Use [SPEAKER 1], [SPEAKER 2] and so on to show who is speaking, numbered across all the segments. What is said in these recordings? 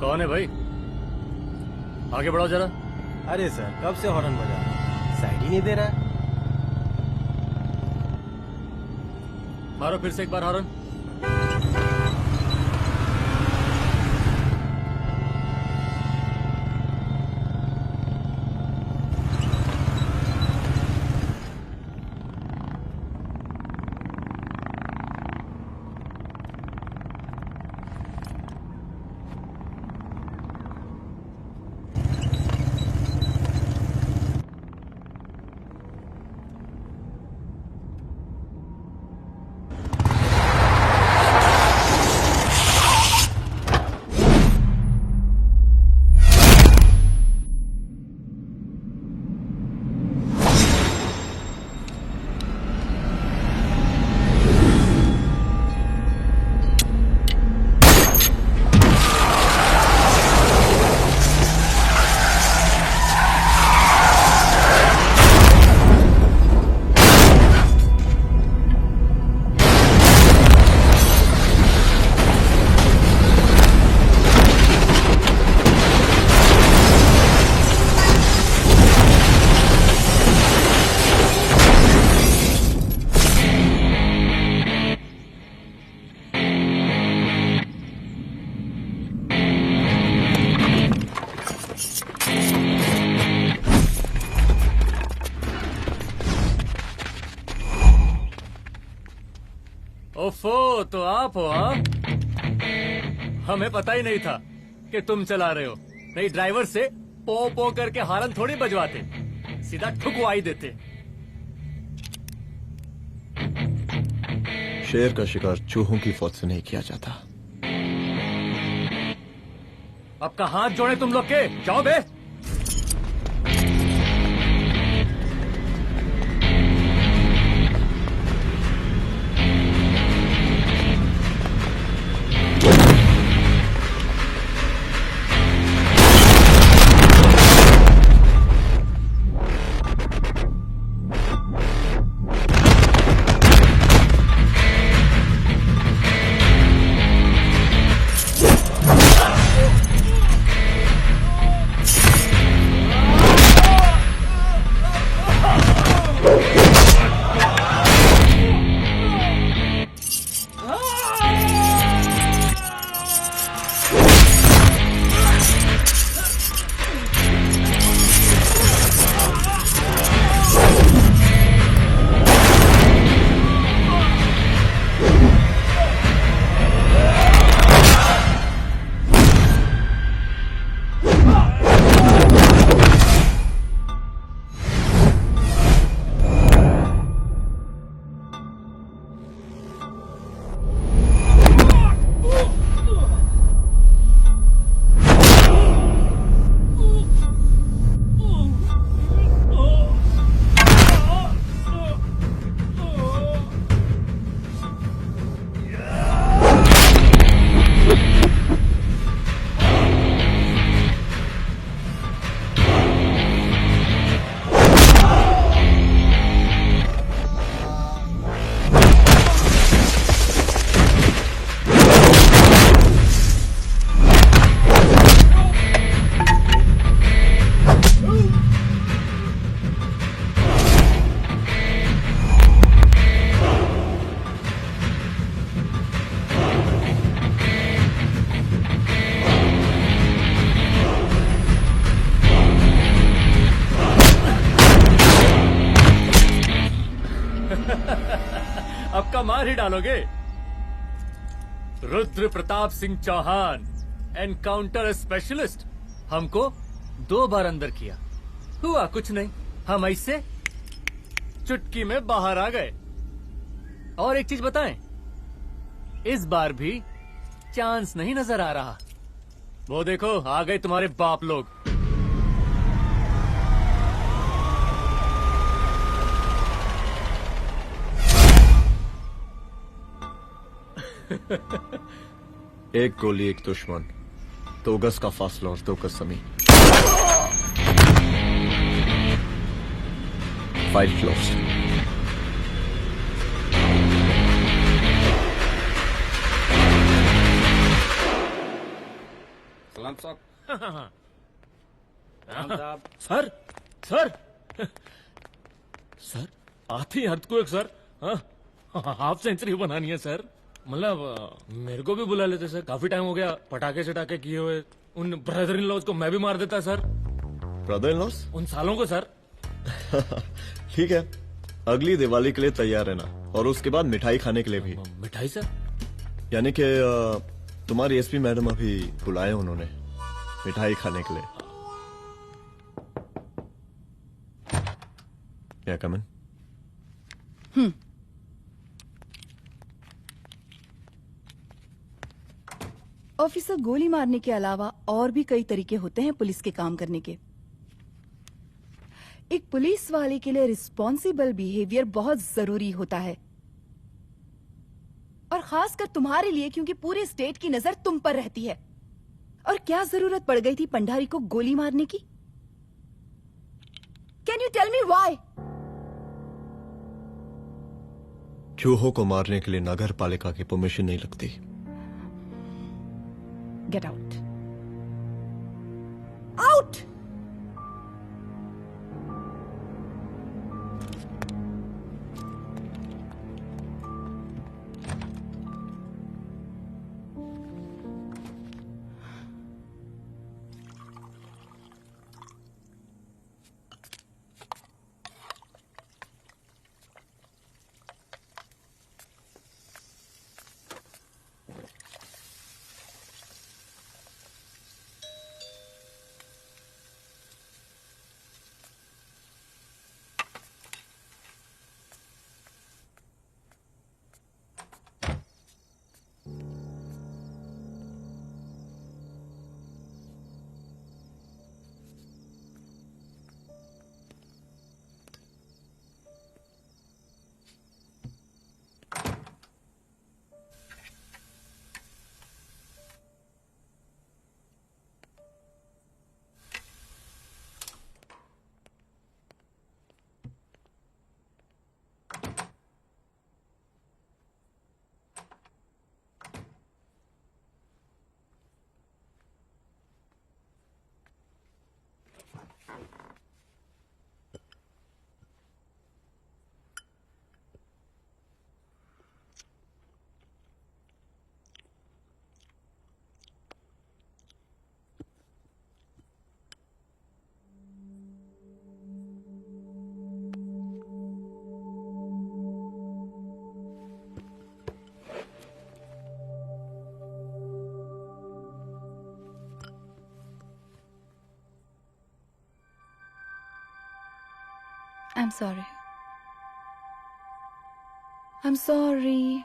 [SPEAKER 1] कौन है भाई? आगे बढ़ाओ जरा।
[SPEAKER 2] अरे सर कब से हॉर्न बजा रहा है, साइड ही नहीं दे रहा है।
[SPEAKER 1] मारो फिर से एक बार हॉर्न। ओफो, तो आप हो? हाँ, हमें पता ही नहीं था कि तुम चला रहे हो। नहीं, ड्राइवर से पो पो करके हॉर्न थोड़ी बजवाते, सीधा ठुकवा ही देते।
[SPEAKER 3] शेर का शिकार चूहों की फौज से नहीं किया जाता।
[SPEAKER 1] अब का हाथ जोड़े तुम लोग के, जाओ बे। अब का मार ही डालोगे? रुद्र प्रताप सिंह चौहान, एनकाउंटर स्पेशलिस्ट, हमको 2 बार अंदर किया, हुआ कुछ नहीं। हम ऐसे चुटकी में बाहर आ गए। और एक चीज बताएं, इस बार भी चांस नहीं नजर आ रहा। वो देखो, आ गए तुम्हारे बाप लोग।
[SPEAKER 3] एक गोली एक दुश्मन, 2 गज का फासला और 2 गज जमीन। File closed.
[SPEAKER 4] सलाम
[SPEAKER 2] साहब
[SPEAKER 4] सर सर सर आती अर्थक्वेक सर। हाफ सेंचुरी बनानी है सर। मतलब मेरे को भी बुला लेते सर, काफी टाइम हो गया पटाखे चटाखे किए हुए। उन ब्रदर इन लॉज को मैं भी मार देता सर,
[SPEAKER 3] ब्रदर इन लॉस?
[SPEAKER 4] उन सालों को सर।
[SPEAKER 3] ठीक है, अगली दिवाली के लिए तैयार रहना, और उसके बाद मिठाई खाने के लिए भी।
[SPEAKER 4] मिठाई सर?
[SPEAKER 3] यानी कि तुम्हारी एसपी मैडम अभी बुलाए उन्होंने मिठाई खाने के लिए। क्या कमन?
[SPEAKER 5] ऑफिसर, गोली मारने के अलावा और भी कई तरीके होते हैं पुलिस के काम करने के। एक पुलिस वाले के लिए रिस्पॉन्सिबल बिहेवियर बहुत जरूरी होता है, और खासकर तुम्हारे लिए, क्योंकि पूरे स्टेट की नजर तुम पर रहती है। और क्या जरूरत पड़ गई थी पंडारी को गोली मारने की? Can you tell me why?
[SPEAKER 3] चूहों को मारने के लिए नगर पालिका की परमिशन नहीं लगती।
[SPEAKER 5] Get out, out! I'm sorry. I'm sorry.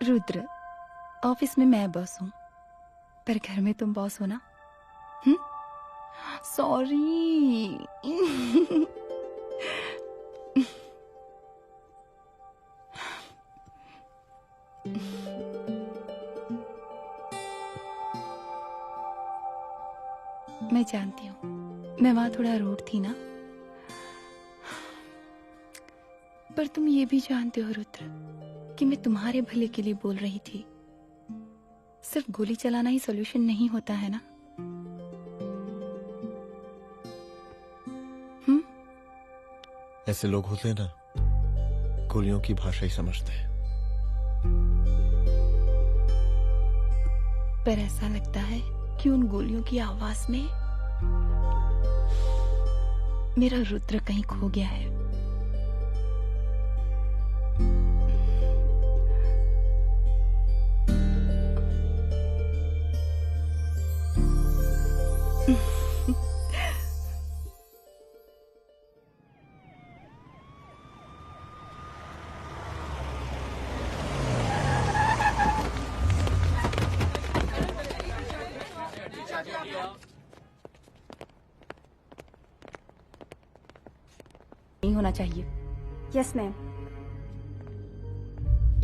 [SPEAKER 5] Rudra, office में मैं बॉस हूँ, पर घर में तुम बॉस हो ना? सॉरी। मैं जानती हूँ मैं वहां थोड़ा रूड थी ना, पर तुम ये भी जानते हो रुद्र कि मैं तुम्हारे भले के लिए बोल रही थी। सिर्फ गोली चलाना ही सॉल्यूशन नहीं होता है ना।
[SPEAKER 3] ऐसे लोग होते हैं ना, गोलियों की भाषा ही समझते हैं।
[SPEAKER 5] पर ऐसा लगता है कि उन गोलियों की आवाज में मेरा रुद्र कहीं खो गया है। नहीं होना चाहिए।
[SPEAKER 6] Yes ma'am.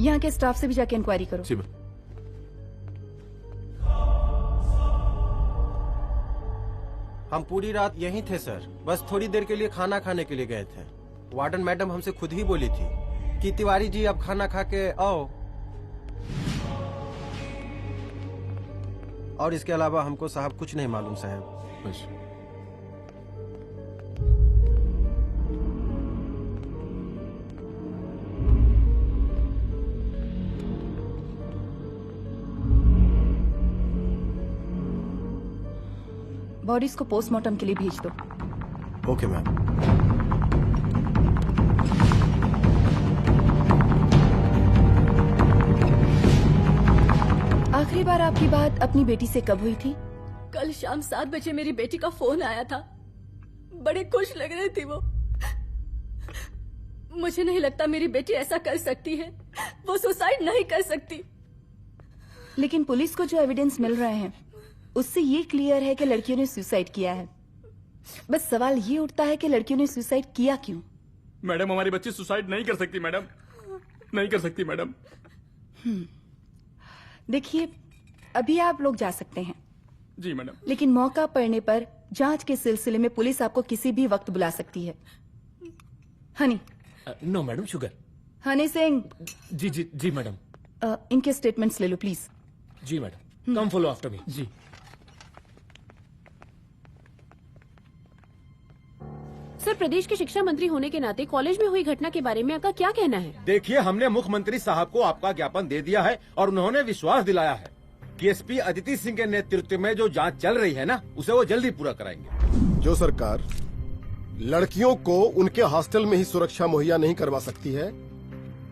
[SPEAKER 5] यहाँ के स्टाफ से भी जाके इंक्वायरी करो।
[SPEAKER 7] जी मैम।
[SPEAKER 2] हम पूरी रात यहीं थे सर, बस थोड़ी देर के लिए खाना खाने के लिए गए थे। वार्डन मैडम हमसे खुद ही बोली थी कि तिवारी जी आप खाना खा के आओ। और इसके अलावा हमको साहब कुछ नहीं मालूम साहब।
[SPEAKER 6] बस
[SPEAKER 5] बॉडीज को पोस्टमार्टम के लिए भेज दो।
[SPEAKER 2] Okay ma'am.
[SPEAKER 5] आखिरी बार आपकी बात अपनी बेटी से कब हुई थी?
[SPEAKER 7] कल शाम 7 बजे मेरी बेटी का फोन आया था। बड़े खुश लग रही थी वो। मुझे नहीं लगता मेरी बेटी ऐसा कर सकती है। वो सुसाइड नहीं कर सकती।
[SPEAKER 5] लेकिन पुलिस को जो एविडेंस मिल रहे हैं उससे ये क्लियर है कि लड़कियों ने सुसाइड किया है। बस सवाल ये उठता है कि लड़कियों ने सुसाइड किया क्यों?
[SPEAKER 6] मैडम, हमारी बच्ची सुसाइड नहीं कर सकती मैडम, नहीं कर सकती मैडम।
[SPEAKER 5] देखिए, अभी आप लोग जा सकते हैं।
[SPEAKER 6] जी मैडम।
[SPEAKER 5] लेकिन मौका पड़ने पर जांच के सिलसिले में पुलिस आपको किसी भी वक्त बुला सकती है। Honey.
[SPEAKER 4] No madam, sugar.
[SPEAKER 5] Honey Singh.
[SPEAKER 4] जी जी जी मैडम।
[SPEAKER 5] इनके स्टेटमेंट्स ले लो प्लीज।
[SPEAKER 4] जी madam, come follow after me. जी।
[SPEAKER 7] सर, प्रदेश के शिक्षा मंत्री होने के नाते कॉलेज में हुई घटना के बारे में आपका क्या कहना है?
[SPEAKER 8] देखिए, हमने मुख्यमंत्री साहब को आपका ज्ञापन दे दिया है और उन्होंने विश्वास दिलाया है कि एसपी अदिति सिंह के नेतृत्व में जो जांच चल रही है ना, उसे वो जल्दी पूरा कराएंगे।
[SPEAKER 9] जो सरकार लड़कियों को उनके हॉस्टल में ही सुरक्षा मुहैया नहीं करवा सकती है,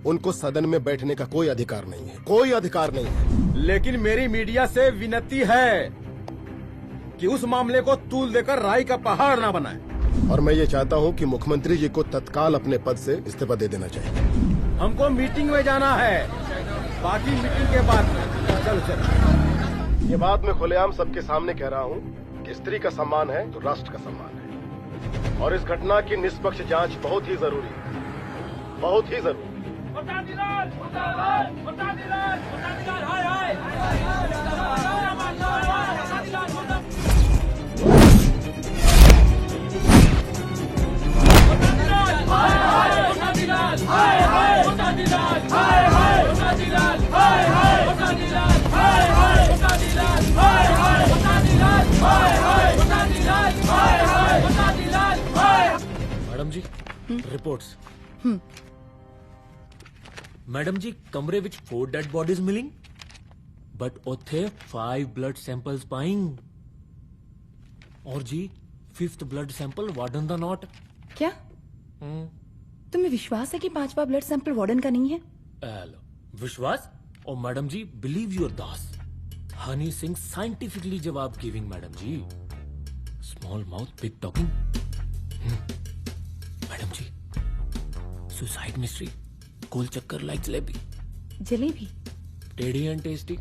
[SPEAKER 9] उनको सदन में बैठने का कोई अधिकार नहीं है, कोई अधिकार नहीं है।
[SPEAKER 8] लेकिन मेरी मीडिया से विनती है कि उस मामले को तूल देकर राई का पहाड़ न बनाए।
[SPEAKER 9] और मैं ये चाहता हूँ कि मुख्यमंत्री जी को तत्काल अपने पद से इस्तीफा दे देना चाहिए।
[SPEAKER 8] हमको मीटिंग में जाना है, बाकी मीटिंग के बाद चल चल।
[SPEAKER 9] ये बात मैं खुलेआम सबके सामने कह रहा हूँ कि स्त्री का सम्मान है तो राष्ट्र का सम्मान है, और इस घटना की निष्पक्ष जांच बहुत ही जरूरी है, बहुत ही जरूरी।
[SPEAKER 4] मैडम जी, रिपोर्ट्स। मैडम जी, कमरे विच 4 डेड बॉडीज मिलिंग, बट उथे 5 ब्लड सैंपल्स पाइंग। और जी 5th ब्लड सैंपल वार्डन दा नॉट।
[SPEAKER 5] क्या तुम्हें विश्वास है कि 5वां ब्लड सैंपल वार्डन का नहीं है?
[SPEAKER 4] विश्वास? और मैडम जी, बिलीव योर दास। हनी सिंह साइंटिफिकली जवाब giving madam ji. Small mouth big talking. Madam ji, suicide mystery, गोल चक्कर लाइक जलेबी।
[SPEAKER 5] जलेबी
[SPEAKER 4] टेढ़ी एंड टेस्टी।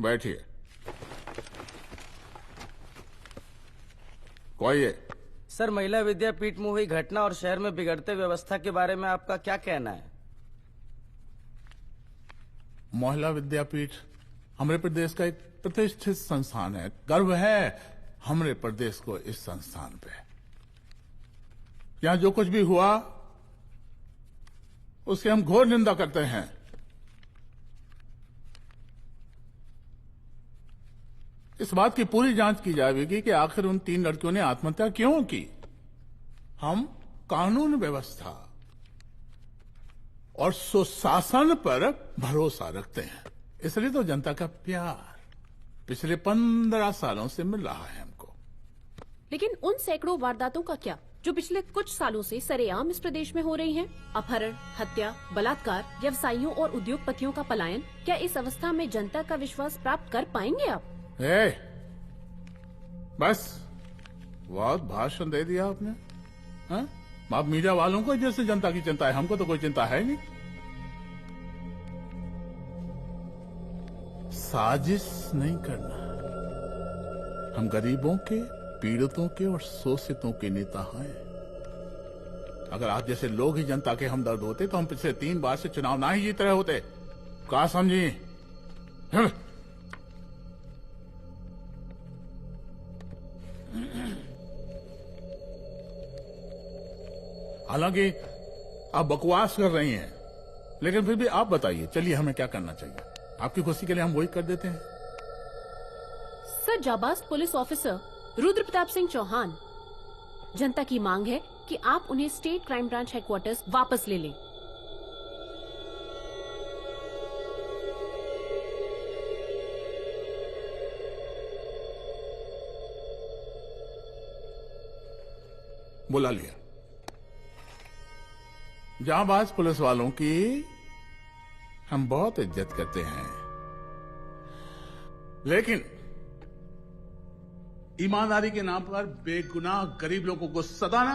[SPEAKER 10] बैठिए। कोई है?
[SPEAKER 11] सर, महिला विद्यापीठ में हुई घटना और शहर में बिगड़ते व्यवस्था के बारे में आपका क्या कहना है?
[SPEAKER 10] महिला विद्यापीठ हमारे प्रदेश का एक प्रतिष्ठित संस्थान है। गर्व है हमारे प्रदेश को इस संस्थान पे। यहां जो कुछ भी हुआ उसकी हम घोर निंदा करते हैं। इस बात की पूरी जांच की जाएगी कि आखिर उन 3 लड़कियों ने आत्महत्या क्यों की। हम कानून व्यवस्था और सुशासन पर भरोसा रखते हैं, इसलिए तो जनता का प्यार पिछले 15 सालों से मिल रहा है हमको।
[SPEAKER 7] लेकिन उन सैकड़ों वारदातों का क्या जो पिछले कुछ सालों से सरेआम इस प्रदेश में हो रही हैं? अपहरण, हत्या, बलात्कार, व्यवसायियों और उद्योगपतियों का पलायन। क्या इस अवस्था में जनता का विश्वास प्राप्त कर पाएंगे आप?
[SPEAKER 10] बस बहुत भाषण दे दिया आपने। हाँ? आप मीडिया वालों को जैसे जनता की चिंता है, हमको तो कोई चिंता है नहीं। साजिश नहीं करना। हम गरीबों के, पीड़ितों के और शोषितों के नेता हैं। अगर आप जैसे लोग ही जनता के हमदर्द होते तो हम पिछले 3 बार से चुनाव ना ही जीत रहे होते। क्या समझी? हालांकि आप बकवास कर रही हैं, लेकिन फिर भी आप बताइए, चलिए हमें क्या करना चाहिए? आपकी खुशी के लिए हम वही कर देते हैं।
[SPEAKER 7] सर, जाबाज पुलिस ऑफिसर रुद्र प्रताप सिंह चौहान, जनता की मांग है कि आप उन्हें स्टेट क्राइम ब्रांच हेडक्वार्टर्स वापस ले लें।
[SPEAKER 10] बुला लिया। जाबाज पुलिस वालों की हम बहुत इज्जत करते हैं, लेकिन ईमानदारी के नाम पर बेगुनाह गरीब लोगों को सताना,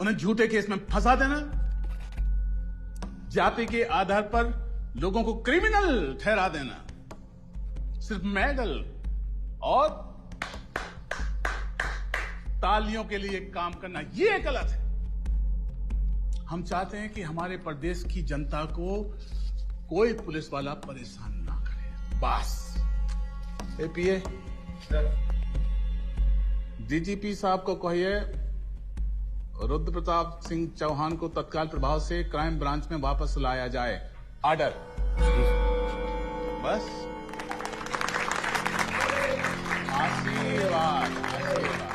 [SPEAKER 10] उन्हें झूठे केस में फंसा देना, जाति के आधार पर लोगों को क्रिमिनल ठहरा देना, सिर्फ मेडल और तालियों के लिए काम करना, ये गलत है। हम चाहते हैं कि हमारे प्रदेश की जनता को कोई पुलिस वाला परेशान ना करे, बस। एपीए डीजीपी साहब को कहिए रुद्र प्रताप सिंह चौहान को तत्काल प्रभाव से क्राइम ब्रांच में वापस लाया जाए। ऑर्डर। बस। आशीर्वाद, आशीर्वाद।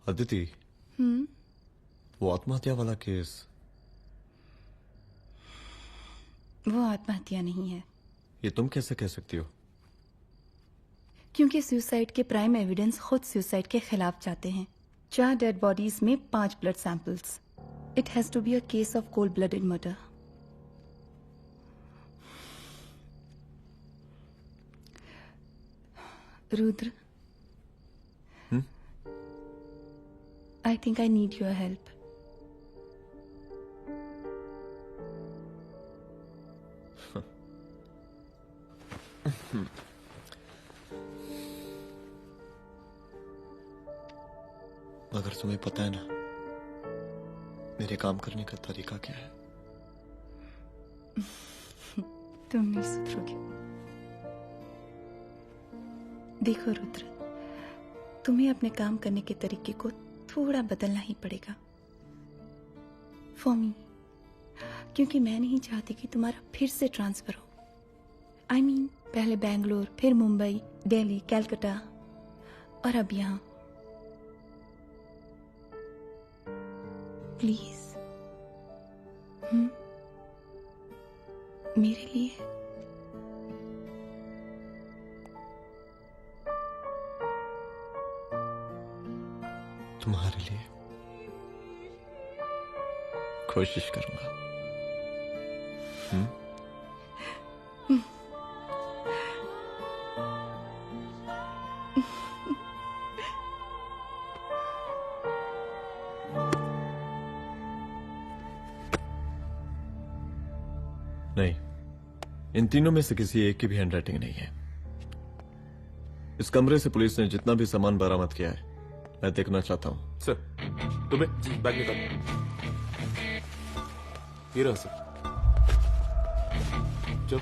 [SPEAKER 3] अदिति, वो आत्महत्या वाला केस,
[SPEAKER 5] वो आत्महत्या नहीं है।
[SPEAKER 3] ये तुम कैसे कह सकती हो?
[SPEAKER 5] क्योंकि सुसाइड के प्राइम एविडेंस खुद सुसाइड के खिलाफ जाते हैं। 4 डेड बॉडीज में 5 blood samples. It has to be a case of cold blooded murder. Rudra, I think I need your help.
[SPEAKER 3] मगर तुम्हें पता है ना मेरे काम करने का तरीका क्या है?
[SPEAKER 5] तुम नहीं सुधरोगे। देखो रुद्र, तुम्हें अपने काम करने के तरीके को थोड़ा बदलना ही पड़ेगा फॉर मी, क्योंकि मैं नहीं चाहती कि तुम्हारा फिर से ट्रांसफर हो। I mean, पहले बेंगलोर, फिर मुंबई, दिल्ली, कलकत्ता और अब यहां। प्लीज मेरे लिए।
[SPEAKER 3] तुम्हारे लिए कोशिश करूंगा। नहीं, इन तीनों में से किसी एक की भी हैंडराइटिंग नहीं है। इस कमरे से पुलिस ने जितना भी सामान बरामद किया है मैं देखना चाहता हूं।
[SPEAKER 6] सर, तुम्हें बैग निकाल। ये रहा सर। चल।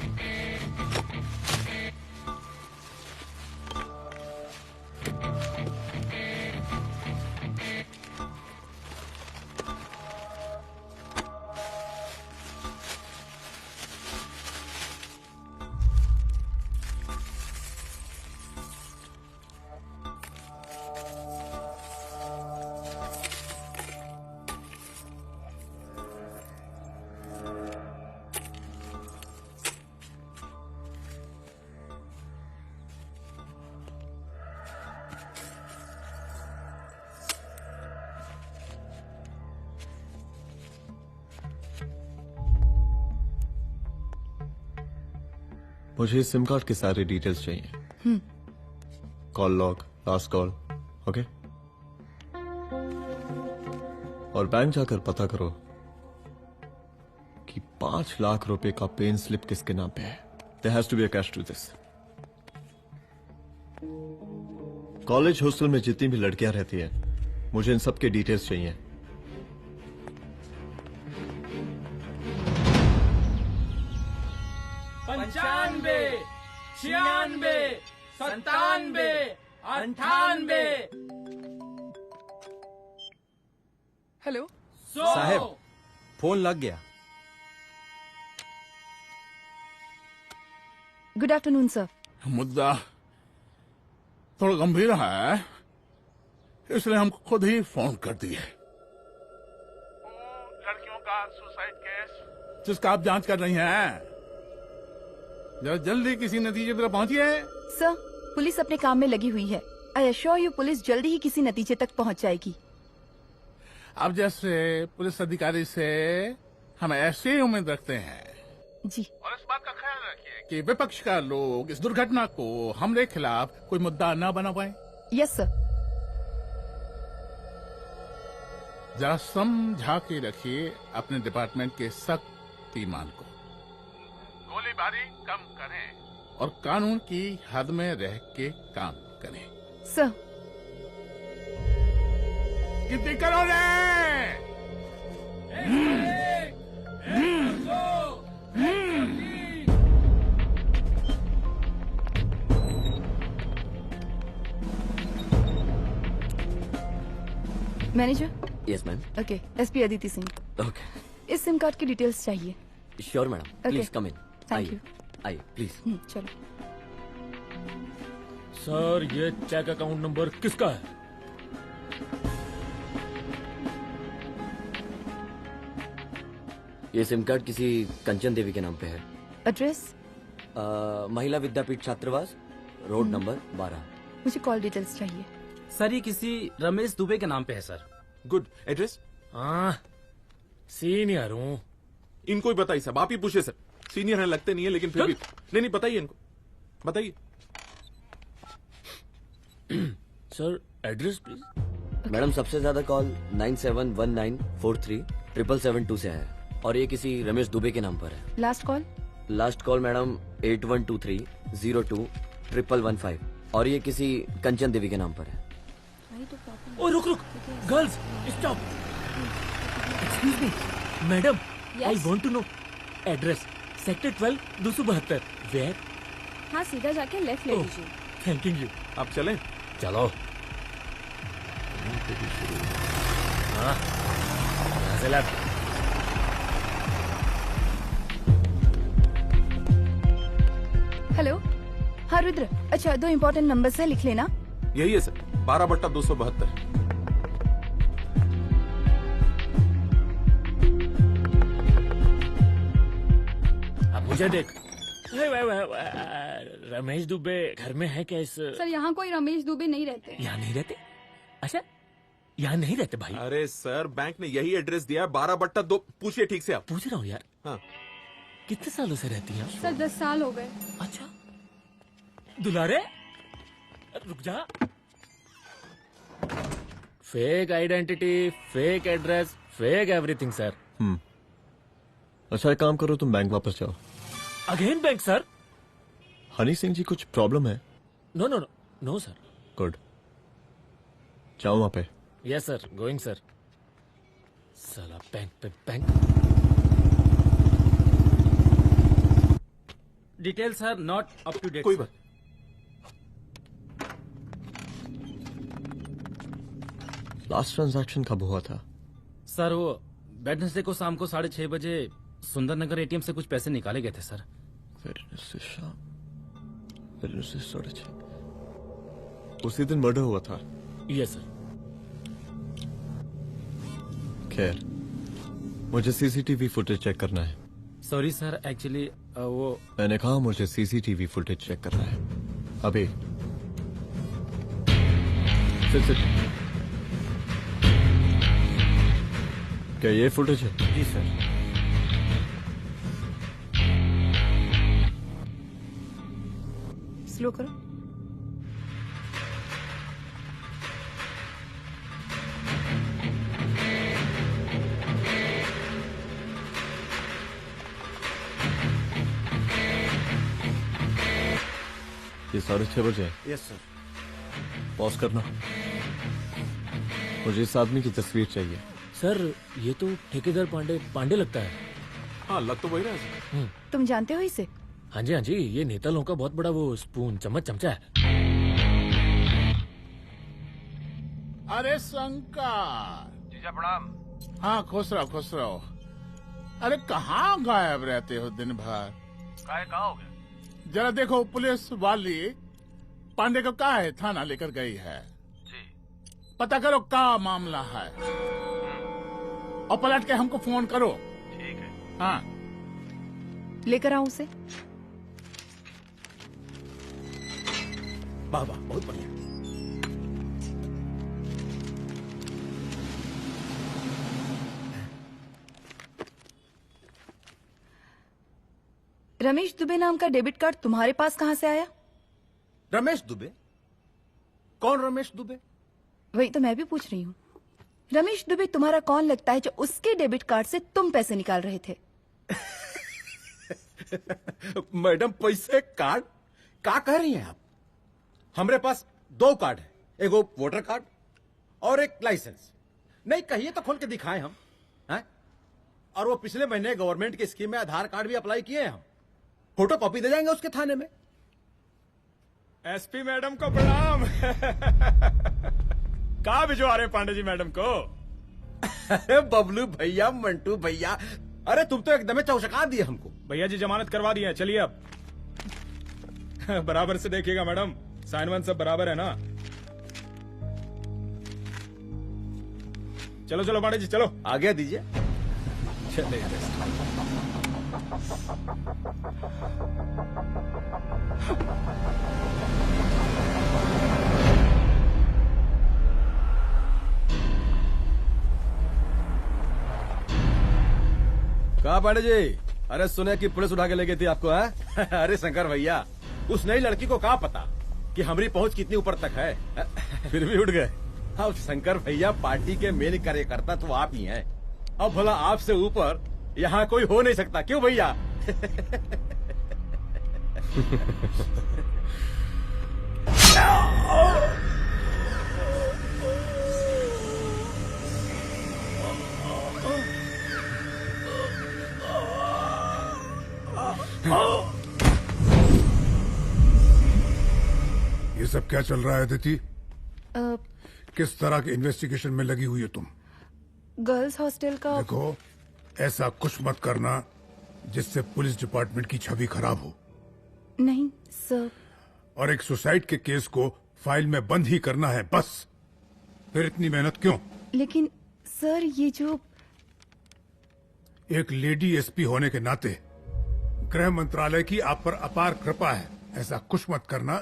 [SPEAKER 3] मुझे इस सिम कार्ड के सारे डिटेल्स चाहिए। Call log, last call, okay? और बैंक जाकर पता करो कि 5 लाख रुपए का पेन स्लिप किसके नाम पे है। There has to be a cash to this. College hostel में जितनी भी लड़कियां रहती हैं, मुझे इन सब के डिटेल्स चाहिए।
[SPEAKER 11] पंचानबे, 96, 97, 98।
[SPEAKER 12] हेलो
[SPEAKER 2] साहब, फोन लग गया।
[SPEAKER 5] Good afternoon sir.
[SPEAKER 10] मुद्दा थोड़ा गंभीर है, इसलिए हम खुद ही फोन कर दिए। लड़कियों का सुसाइड केस जिसका आप जांच कर रही हैं, जरा जल्दी किसी नतीजे पर पहुंचिए।
[SPEAKER 5] सर, पुलिस अपने काम में लगी हुई है। आई एश्योर यू पुलिस जल्दी ही किसी नतीजे तक पहुंच जाएगी।
[SPEAKER 10] अब जैसे पुलिस अधिकारी से हम ऐसी उम्मीद रखते हैं
[SPEAKER 5] जी।
[SPEAKER 10] और इस बात का ख्याल रखिए कि विपक्ष का लोग इस दुर्घटना को हमरे खिलाफ कोई मुद्दा न बना पाए।
[SPEAKER 5] Yes sir.
[SPEAKER 10] जरा समझा के रखिए अपने डिपार्टमेंट के सख्त ईमान को। गोलीबारी कम करें और कानून की हद में रह के काम करें।
[SPEAKER 5] सर।
[SPEAKER 10] कितनी करोगे?
[SPEAKER 5] Manager.
[SPEAKER 13] Yes ma'am.
[SPEAKER 5] Okay, SP Aditi Singh.
[SPEAKER 13] Okay,
[SPEAKER 5] इस सिम कार्ड की डिटेल्स चाहिए।
[SPEAKER 13] Sure madam, please come in.
[SPEAKER 5] Thank you.
[SPEAKER 13] आइए प्लीज।
[SPEAKER 5] चलो।
[SPEAKER 4] सर, ये चेक अकाउंट नंबर किसका है?
[SPEAKER 13] ये सिम कार्ड किसी कंचन देवी के नाम पे है।
[SPEAKER 5] एड्रेस?
[SPEAKER 13] महिला विद्यापीठ छात्रावास, रोड नंबर 12।
[SPEAKER 5] मुझे कॉल डिटेल्स चाहिए।
[SPEAKER 11] सर, ये किसी रमेश दुबे के नाम पे है सर।
[SPEAKER 6] गुड। एड्रेस?
[SPEAKER 4] हाँ, सीनियर हूँ।
[SPEAKER 6] इनको ही बताइए साहब, आप ही पूछे सर। सीनियर है लगते नहीं है, लेकिन फिर भी नहीं बताइए इनको, बताइए।
[SPEAKER 4] Sir, address please.
[SPEAKER 13] मैडम, सबसे ज्यादा कॉल 9719437772 से है और ये किसी रमेश दुबे के नाम पर है।
[SPEAKER 5] Last call?
[SPEAKER 13] Last call madam 8123021115 और ये किसी कंचन देवी के नाम पर है।
[SPEAKER 4] ओ रुक, girls stop. Excuse me madam, I want to know address. Sector 12 272। Where?
[SPEAKER 14] हाँ, सीधा जाके लेफ्ट ले लीजिए।
[SPEAKER 4] Thank you.
[SPEAKER 6] आप चलें?
[SPEAKER 4] चलो। हाँ, यहाँ से लेफ्ट।
[SPEAKER 5] हेलो। हाँ रुद्र, अच्छा 2 इम्पोर्टेंट नंबर्स है, लिख लेना।
[SPEAKER 6] यही है सर, 12/272।
[SPEAKER 4] अब मुझे देख। रमेश दुबे घर में है क्या? इस
[SPEAKER 14] सर, यहाँ कोई रमेश दुबे नहीं रहते।
[SPEAKER 4] यहाँ नहीं रहते? अच्छा, यहाँ नहीं रहते भाई।
[SPEAKER 6] अरे सर, बैंक ने यही एड्रेस दिया है, 12/2। पूछिए ठीक से आप।
[SPEAKER 4] पूछ रहा हूँ यार।
[SPEAKER 6] हाँ।
[SPEAKER 14] कितने सालों से रहती हैं? सर 10 साल हो गए।
[SPEAKER 4] अच्छा दुलारे रुक जा। Fake identity, fake address, fake everything sir.
[SPEAKER 3] अच्छा एक काम करो, तुम बैंक वापस जाओ।
[SPEAKER 4] Again bank sir?
[SPEAKER 3] Honey Singh ji कुछ प्रॉब्लम है?
[SPEAKER 4] No no no no sir.
[SPEAKER 3] Good, जाओ वहां पे।
[SPEAKER 4] Yes sir, going sir. साला बैंक पे bank.
[SPEAKER 11] Details are not up to date.
[SPEAKER 6] कोई बात।
[SPEAKER 3] लास्ट ट्रांजैक्शन कब हुआ था?
[SPEAKER 11] सर वो वेडनेसडे को शाम को 6:30 बजे सुंदरनगर एटीएम से कुछ पैसे निकाले गए थे सर।
[SPEAKER 3] वेडनेसडे शाम, वेडनेसडे 6:30। उसी दिन मर्डर हुआ था?
[SPEAKER 4] Yes sir.
[SPEAKER 3] खैर, मुझे सीसीटीवी फुटेज चेक करना है।
[SPEAKER 11] सॉरी सर, एक्चुअली वो
[SPEAKER 3] मैंने कहा मुझे सीसीटीवी फुटेज चेक करना है अभी। सिट। क्या ये फुटेज है?
[SPEAKER 11] जी सर।
[SPEAKER 5] स्लो करो।
[SPEAKER 3] ये 6:30 बजे है।
[SPEAKER 2] Yes sir.
[SPEAKER 3] पॉज करना। मुझे इस आदमी की तस्वीर चाहिए।
[SPEAKER 4] सर ये तो ठेकेदार पांडे लगता है।
[SPEAKER 6] हाँ लग तो वही रहा है।
[SPEAKER 5] तुम जानते हो इसे?
[SPEAKER 4] हाँ जी, ये नेता लोगों का बहुत बड़ा वो स्पून चमचा है।
[SPEAKER 10] अरे शंकर।
[SPEAKER 15] जीजा प्रणाम।
[SPEAKER 10] हाँ खुश रहो। अरे कहाँ गायब रहते हो दिन भर?
[SPEAKER 15] कहाँ हो गए?
[SPEAKER 10] जरा देखो पुलिस वाली पांडे को कहा है थाना लेकर गई है।
[SPEAKER 15] जी।
[SPEAKER 10] पता करो क्या मामला है और पलट के हमको फोन करो।
[SPEAKER 15] ठीक है।
[SPEAKER 10] हाँ
[SPEAKER 5] लेकर आओ उसे।
[SPEAKER 8] वाह बहुत बढ़िया।
[SPEAKER 5] रमेश दुबे नाम का डेबिट कार्ड तुम्हारे पास कहां से आया?
[SPEAKER 8] रमेश दुबे? कौन रमेश दुबे?
[SPEAKER 5] वही तो मैं भी पूछ रही हूँ। रमेश दुबे तुम्हारा कौन लगता है जो उसके डेबिट कार्ड से तुम पैसे निकाल रहे थे?
[SPEAKER 8] मैडम पैसे कार्ड क्या कह रही हैं आप? हमारे पास 2 कार्ड है, एक वोटर कार्ड और एक लाइसेंस। नहीं कहिए तो खोल के दिखाएं हम हैं? और वो पिछले महीने गवर्नमेंट की स्कीम में आधार कार्ड भी अप्लाई किए हैं हम। फोटो कॉपी दे जाएंगे उसके थाने में।
[SPEAKER 16] एसपी मैडम को प्रणाम। कहाँ भिजवा रहे पांडे जी मैडम को?
[SPEAKER 8] अरे बबलू भैया, मंटू भैया, अरे तुम तो एकदम चौशका दिए हमको।
[SPEAKER 16] भैया जी जमानत करवा दी है, चलिए अब। बराबर से देखिएगा मैडम, साइन वाइन सब बराबर है ना? चलो चलो पांडे जी चलो।
[SPEAKER 8] आगे दीजिए।
[SPEAKER 16] चलिए।
[SPEAKER 8] कहा पांडे जी? अरे सुने कि पुलिस उठा के ले गई थी आपको है? अरे शंकर भैया, उस नई लड़की को कहा पता कि हमारी पहुंच कितनी ऊपर तक है। फिर भी उठ गए। अब शंकर भैया पार्टी के मेन कार्यकर्ता तो आप ही हैं। अब भला आपसे ऊपर यहाँ कोई हो नहीं सकता, क्यों भैया?
[SPEAKER 17] ये सब क्या चल रहा है अदिति? किस तरह के इन्वेस्टिगेशन में लगी हुई है तुम?
[SPEAKER 5] गर्ल्स हॉस्टल का।
[SPEAKER 17] देखो ऐसा कुछ मत करना जिससे पुलिस डिपार्टमेंट की छवि खराब हो।
[SPEAKER 5] नहीं सर।
[SPEAKER 17] और एक सुसाइड के केस को फाइल में बंद ही करना है बस। फिर इतनी मेहनत क्यों?
[SPEAKER 5] लेकिन सर ये जो
[SPEAKER 17] एक लेडी एसपी होने के नाते गृह मंत्रालय की आप पर अपार कृपा है। ऐसा कुछ मत करना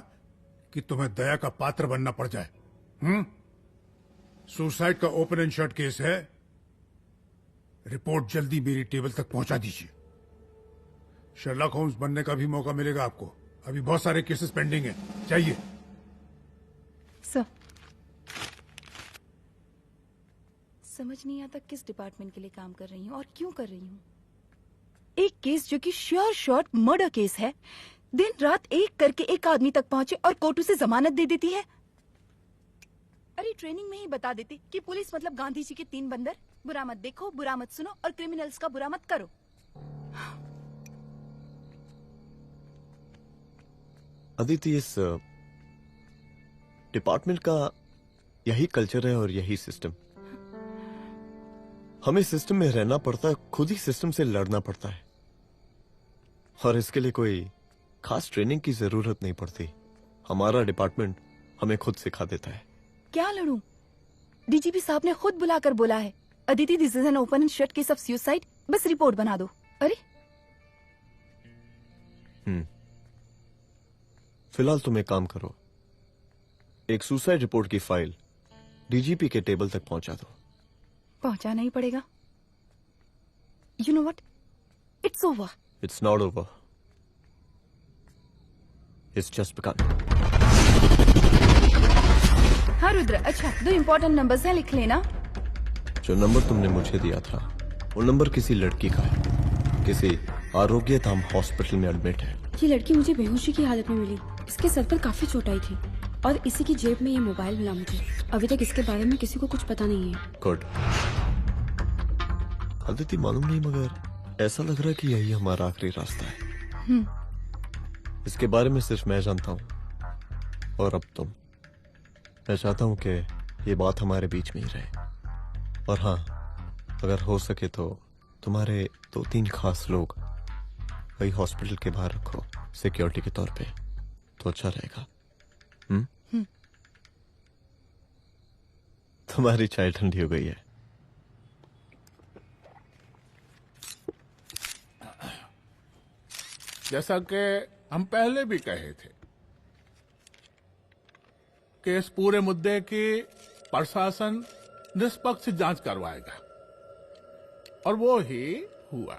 [SPEAKER 17] कि तुम्हें दया का पात्र बनना पड़ जाए। सुसाइड का ओपन एंड शट केस है। रिपोर्ट जल्दी मेरी टेबल तक पहुंचा दीजिए। शर्लॉक होम्स बनने का भी मौका मिलेगा आपको। अभी बहुत सारे केसेस पेंडिंग हैं। चाहिए
[SPEAKER 5] सर। समझ नहीं आता किस डिपार्टमेंट के लिए काम कर रही हूँ और क्यों कर रही हूँ। एक केस जो कि श्योर शॉट मर्डर केस है, दिन रात एक करके एक आदमी तक पहुंचे और कोर्ट उसे जमानत दे देती है। अरे ट्रेनिंग में ही बता देती कि पुलिस मतलब गांधी जी के 3 बंदर। बुरा मत देखो, बुरा मत सुनो और क्रिमिनल्स का बुरा मत करो।
[SPEAKER 3] अदिति, इस डिपार्टमेंट का यही कल्चर है और यही सिस्टम। हमें सिस्टम में रहना पड़ता है, खुद ही सिस्टम से लड़ना पड़ता है और इसके लिए कोई खास ट्रेनिंग की जरूरत नहीं पड़ती। हमारा डिपार्टमेंट हमें खुद सिखा देता है।
[SPEAKER 5] क्या लड़ूं? डीजीपी साहब ने खुद बुलाकर बोला है, Aditi this is an open and shut case of suicide, बस रिपोर्ट बना दो। अरे
[SPEAKER 3] फिलहाल तुम एक काम करो, एक सुसाइड रिपोर्ट की फाइल डीजीपी के टेबल तक पहुंचा दो।
[SPEAKER 5] पहुंचाना ही पड़ेगा। You know what, it's over.
[SPEAKER 3] It's not over, it's just begun.
[SPEAKER 5] हाँ रुद्र, अच्छा 2 इम्पोर्टेंट नंबर्स हैं, लिख लेना।
[SPEAKER 3] जो नंबर तुमने मुझे दिया था वो नंबर किसी लड़की का है, किसी आरोग्य धाम हॉस्पिटल में एडमिट है।
[SPEAKER 18] ये लड़की मुझे बेहोशी की हालत में मिली। इसके सर पर काफी चोट आई थी और इसी की जेब में ये मोबाइल मिला मुझे। अभी तक इसके बारे में किसी को कुछ पता नहीं है।
[SPEAKER 3] गुड। अदिति मालूम नहीं, मगर ऐसा लग रहा है कि यही हमारा आखिरी रास्ता है। इसके बारे में सिर्फ मैं जानता हूँ और अब तुम। मैं चाहता हूँ कि ये बात हमारे बीच में ही रहे। और हाँ, अगर हो सके तो तुम्हारे 2-3 खास लोग वही हॉस्पिटल के बाहर रखो सिक्योरिटी के तौर पे, तो अच्छा रहेगा। तुम्हारी चाय ठंडी हो गई है।
[SPEAKER 10] जैसा कि हम पहले भी कहे थे कि इस पूरे मुद्दे की प्रशासन निष्पक्ष जांच करवाएगा, और वो ही हुआ।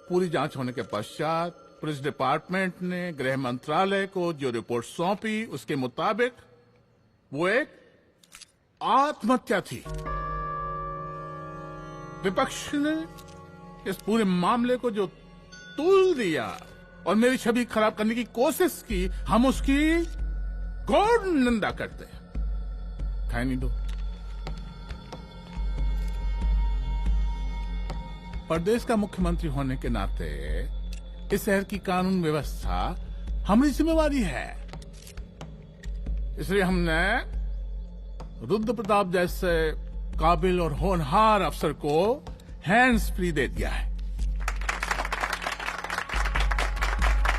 [SPEAKER 10] पूरी जांच होने के पश्चात पुलिस डिपार्टमेंट ने गृह मंत्रालय को जो रिपोर्ट सौंपी, उसके मुताबिक वो एक आत्महत्या थी। विपक्ष ने इस पूरे मामले को जो तूल दिया और मेरी छवि खराब करने की कोशिश की, हम उसकी घोर निंदा करते हैं। खाए नहीं दो। प्रदेश का मुख्यमंत्री होने के नाते इस शहर की कानून व्यवस्था हमारी जिम्मेवारी है। इसलिए हमने रुद्र प्रताप जैसे काबिल और होनहार अफसर को हैंड्स फ्री दे दिया है।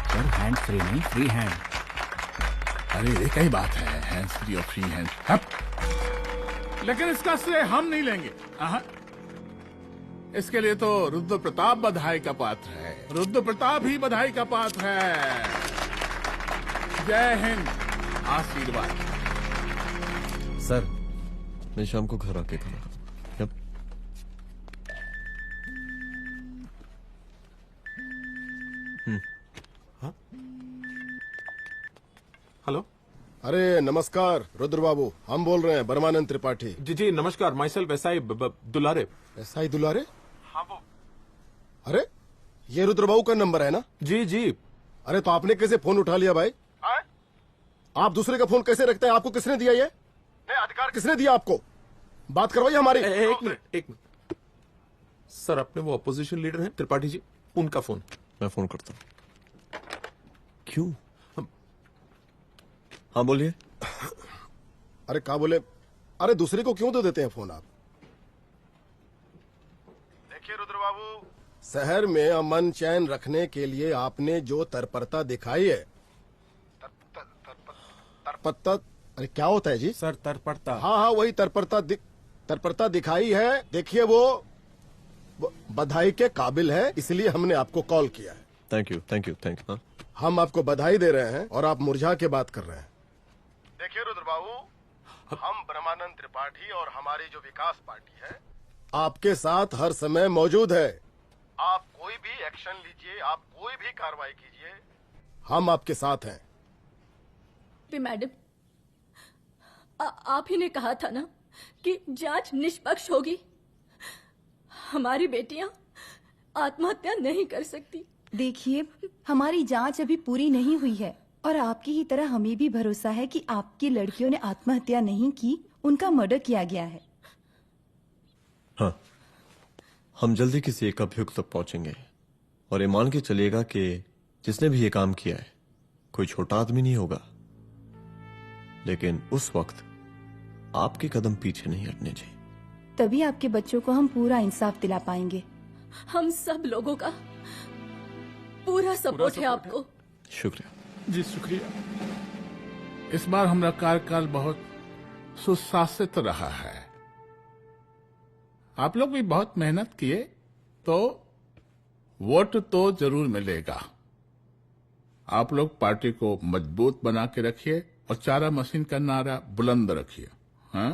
[SPEAKER 8] सर हैंड फ्री नहीं, फ्री हैंड।
[SPEAKER 10] अरे एक ही बात है, हैंड्स फ्री और फ्री हैंड। लेकिन इसका श्रेय हम नहीं लेंगे। इसके लिए तो रुद्र प्रताप बधाई का पात्र है। रुद्र प्रताप ही बधाई का पात्र है। जय हिंद। आशीर्वाद।
[SPEAKER 3] सर, मैं शाम को घर आके खाना।
[SPEAKER 6] हेलो।
[SPEAKER 9] अरे नमस्कार रुद्र बाबू, हम बोल रहे हैं परमानंद त्रिपाठी।
[SPEAKER 6] जी जी नमस्कार। My self SI Dulare.
[SPEAKER 9] SI दुलारे?
[SPEAKER 15] हाँ वो।
[SPEAKER 9] अरे ये रुद्र बाबू का नंबर है ना?
[SPEAKER 6] जी जी।
[SPEAKER 9] अरे तो आपने कैसे फोन उठा लिया भाई? आप दूसरे का फोन कैसे रखते हैं? आपको किसने दिया ये? नहीं, अधिकार किसने दिया आपको? बात करवाइए हमारी।
[SPEAKER 6] एक मिनट। सर, अपने वो अपोजिशन लीडर हैं त्रिपाठी जी, उनका फोन।
[SPEAKER 3] मैं फोन करता हूँ। क्यों? हाँ बोलिए।
[SPEAKER 9] अरे क्या बोले? अरे दूसरे को क्यों दे देते हैं फोन आप? देखिए रुद्र बाबू, शहर में अमन चैन रखने के लिए आपने जो तत्परता दिखाई है। तत्परता? अरे क्या होता है जी?
[SPEAKER 2] सर तत्परता।
[SPEAKER 9] हाँ वही तत्परता दिखाई है। देखिए वो बधाई के काबिल है, इसलिए हमने आपको कॉल किया है।
[SPEAKER 3] Thank you.
[SPEAKER 9] हम आपको बधाई दे रहे हैं और आप मुरझा के बात कर रहे हैं। देखिए रुद्र बाबू, हम ब्रह्मानंद त्रिपाठी और हमारी जो विकास पार्टी है आपके साथ हर समय मौजूद है। आप कोई भी एक्शन लीजिए, आप कोई भी कार्रवाई कीजिए, हम आपके साथ हैं।
[SPEAKER 18] मैडम, आप ही ने कहा था ना कि जांच निष्पक्ष होगी। हमारी बेटियां आत्महत्या नहीं कर सकती।
[SPEAKER 5] देखिए, हमारी जांच अभी पूरी नहीं हुई है और आपकी ही तरह हमें भी भरोसा है कि आपकी लड़कियों ने आत्महत्या नहीं की, उनका मर्डर किया गया है।
[SPEAKER 3] हाँ, हम जल्दी किसी एक अभियुक्त तक पहुंचेंगे और ये मान के चलिएगा कि जिसने भी ये काम किया है कोई छोटा आदमी नहीं होगा। लेकिन उस वक्त आपके कदम पीछे नहीं हटने चाहिए।
[SPEAKER 5] तभी आपके बच्चों को हम पूरा इंसाफ दिला पाएंगे।
[SPEAKER 18] हम सब लोगों का पूरा सपोर्ट है आपको।
[SPEAKER 3] शुक्रिया
[SPEAKER 10] जी, शुक्रिया। इस बार हमारा कार्यकाल बहुत सुशासित रहा है। आप लोग भी बहुत मेहनत किए, तो वोट तो जरूर मिलेगा। आप लोग पार्टी को मजबूत बना के रखिए और चारा मशीन का नारा बुलंद रखिए। हाँ,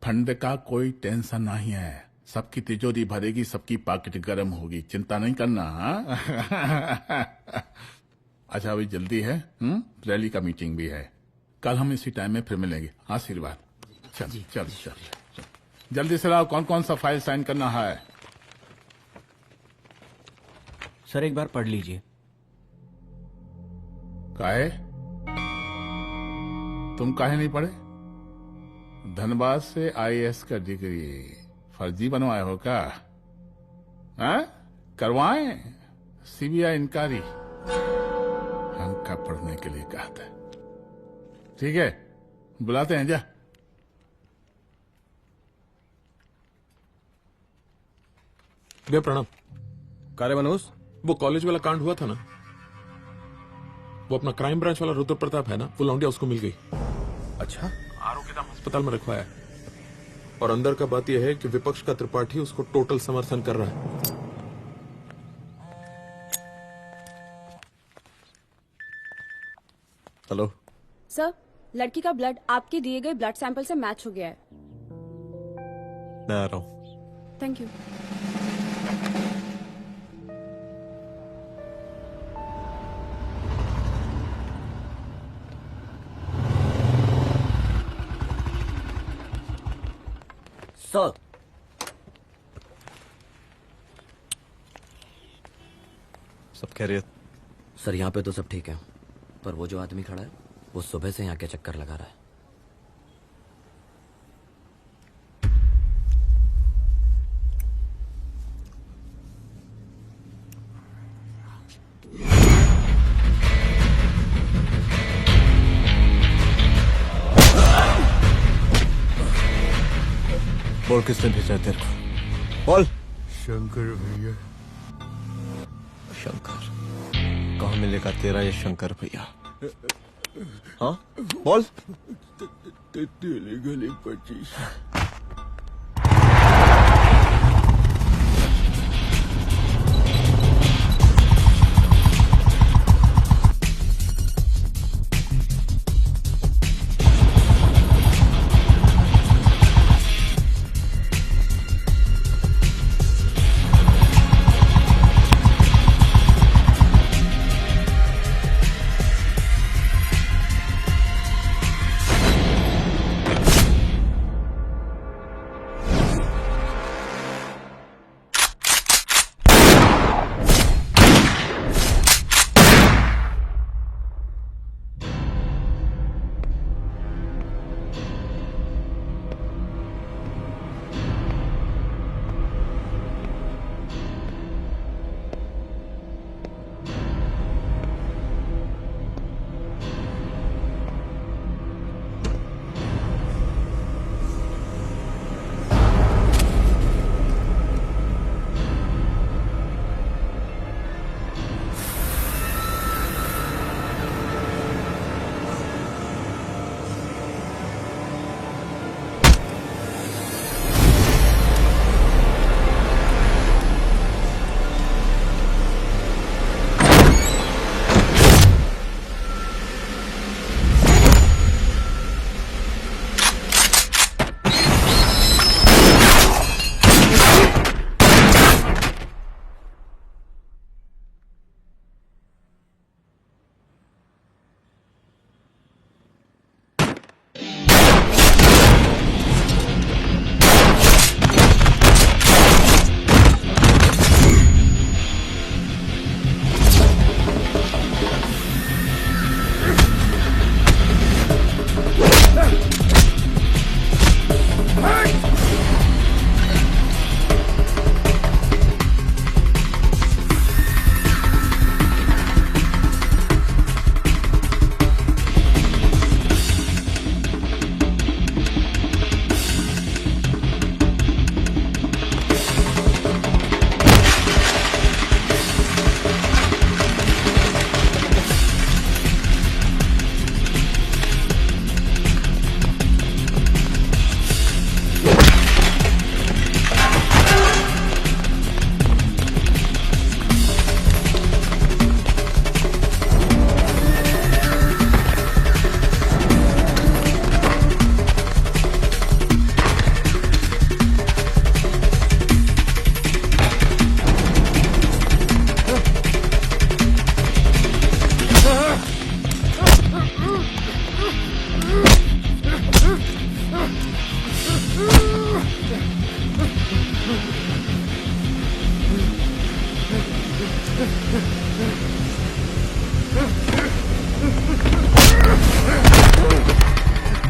[SPEAKER 10] फंड का कोई टेंशन नहीं है। सबकी तिजोरी भरेगी, सबकी पॉकेट गर्म होगी, चिंता नहीं करना। हाँ? अच्छा, अभी जल्दी है, रैली का मीटिंग भी है। कल हम इसी टाइम में फिर मिलेंगे। आशीर्वाद। चल जल्दी से लाओ, कौन कौन सा फाइल साइन करना है।
[SPEAKER 11] सर एक बार पढ़ लीजिए।
[SPEAKER 10] काहे? तुम काहे नहीं पढ़े? धनबाद से आईएएस का डिग्री फर्जी बनवाए हो क्या? हाँ? करवाएं सीबीआई इंक्वायरी। हमका पढ़ने के लिए कहा था। ठीक है, बुलाते हैं। जा।
[SPEAKER 6] भैया प्रणाम।
[SPEAKER 8] कार्य मनोज,
[SPEAKER 6] वो कॉलेज वाला कांड हुआ था ना, वो अपना क्राइम ब्रांच वाला रुद्र प्रताप है ना, वो लौंडिया उसको मिल गई।
[SPEAKER 8] अच्छा?
[SPEAKER 6] आरोग्यधाम अस्पताल में रखवाया है। और अंदर का बात यह है कि विपक्ष का त्रिपाठी उसको टोटल समर्थन कर रहा है।
[SPEAKER 3] हेलो
[SPEAKER 19] सर, लड़की का ब्लड आपके दिए गए ब्लड सैंपल से मैच हो गया है।
[SPEAKER 3] मैं आ रहा हूँ।
[SPEAKER 19] Thank you.
[SPEAKER 13] सर,
[SPEAKER 3] सब खैरियत?
[SPEAKER 13] सर यहाँ पे तो सब ठीक है, पर वो जो आदमी खड़ा है वो सुबह से यहाँ के चक्कर लगा रहा है।
[SPEAKER 3] बोल किसने भेजा है तेरे को? बोल।
[SPEAKER 17] शंकर भैया।
[SPEAKER 3] शंकर? कहाँ मिलेगा तेरा ये शंकर भैया? हाँ बोल।
[SPEAKER 17] तेली गली 25।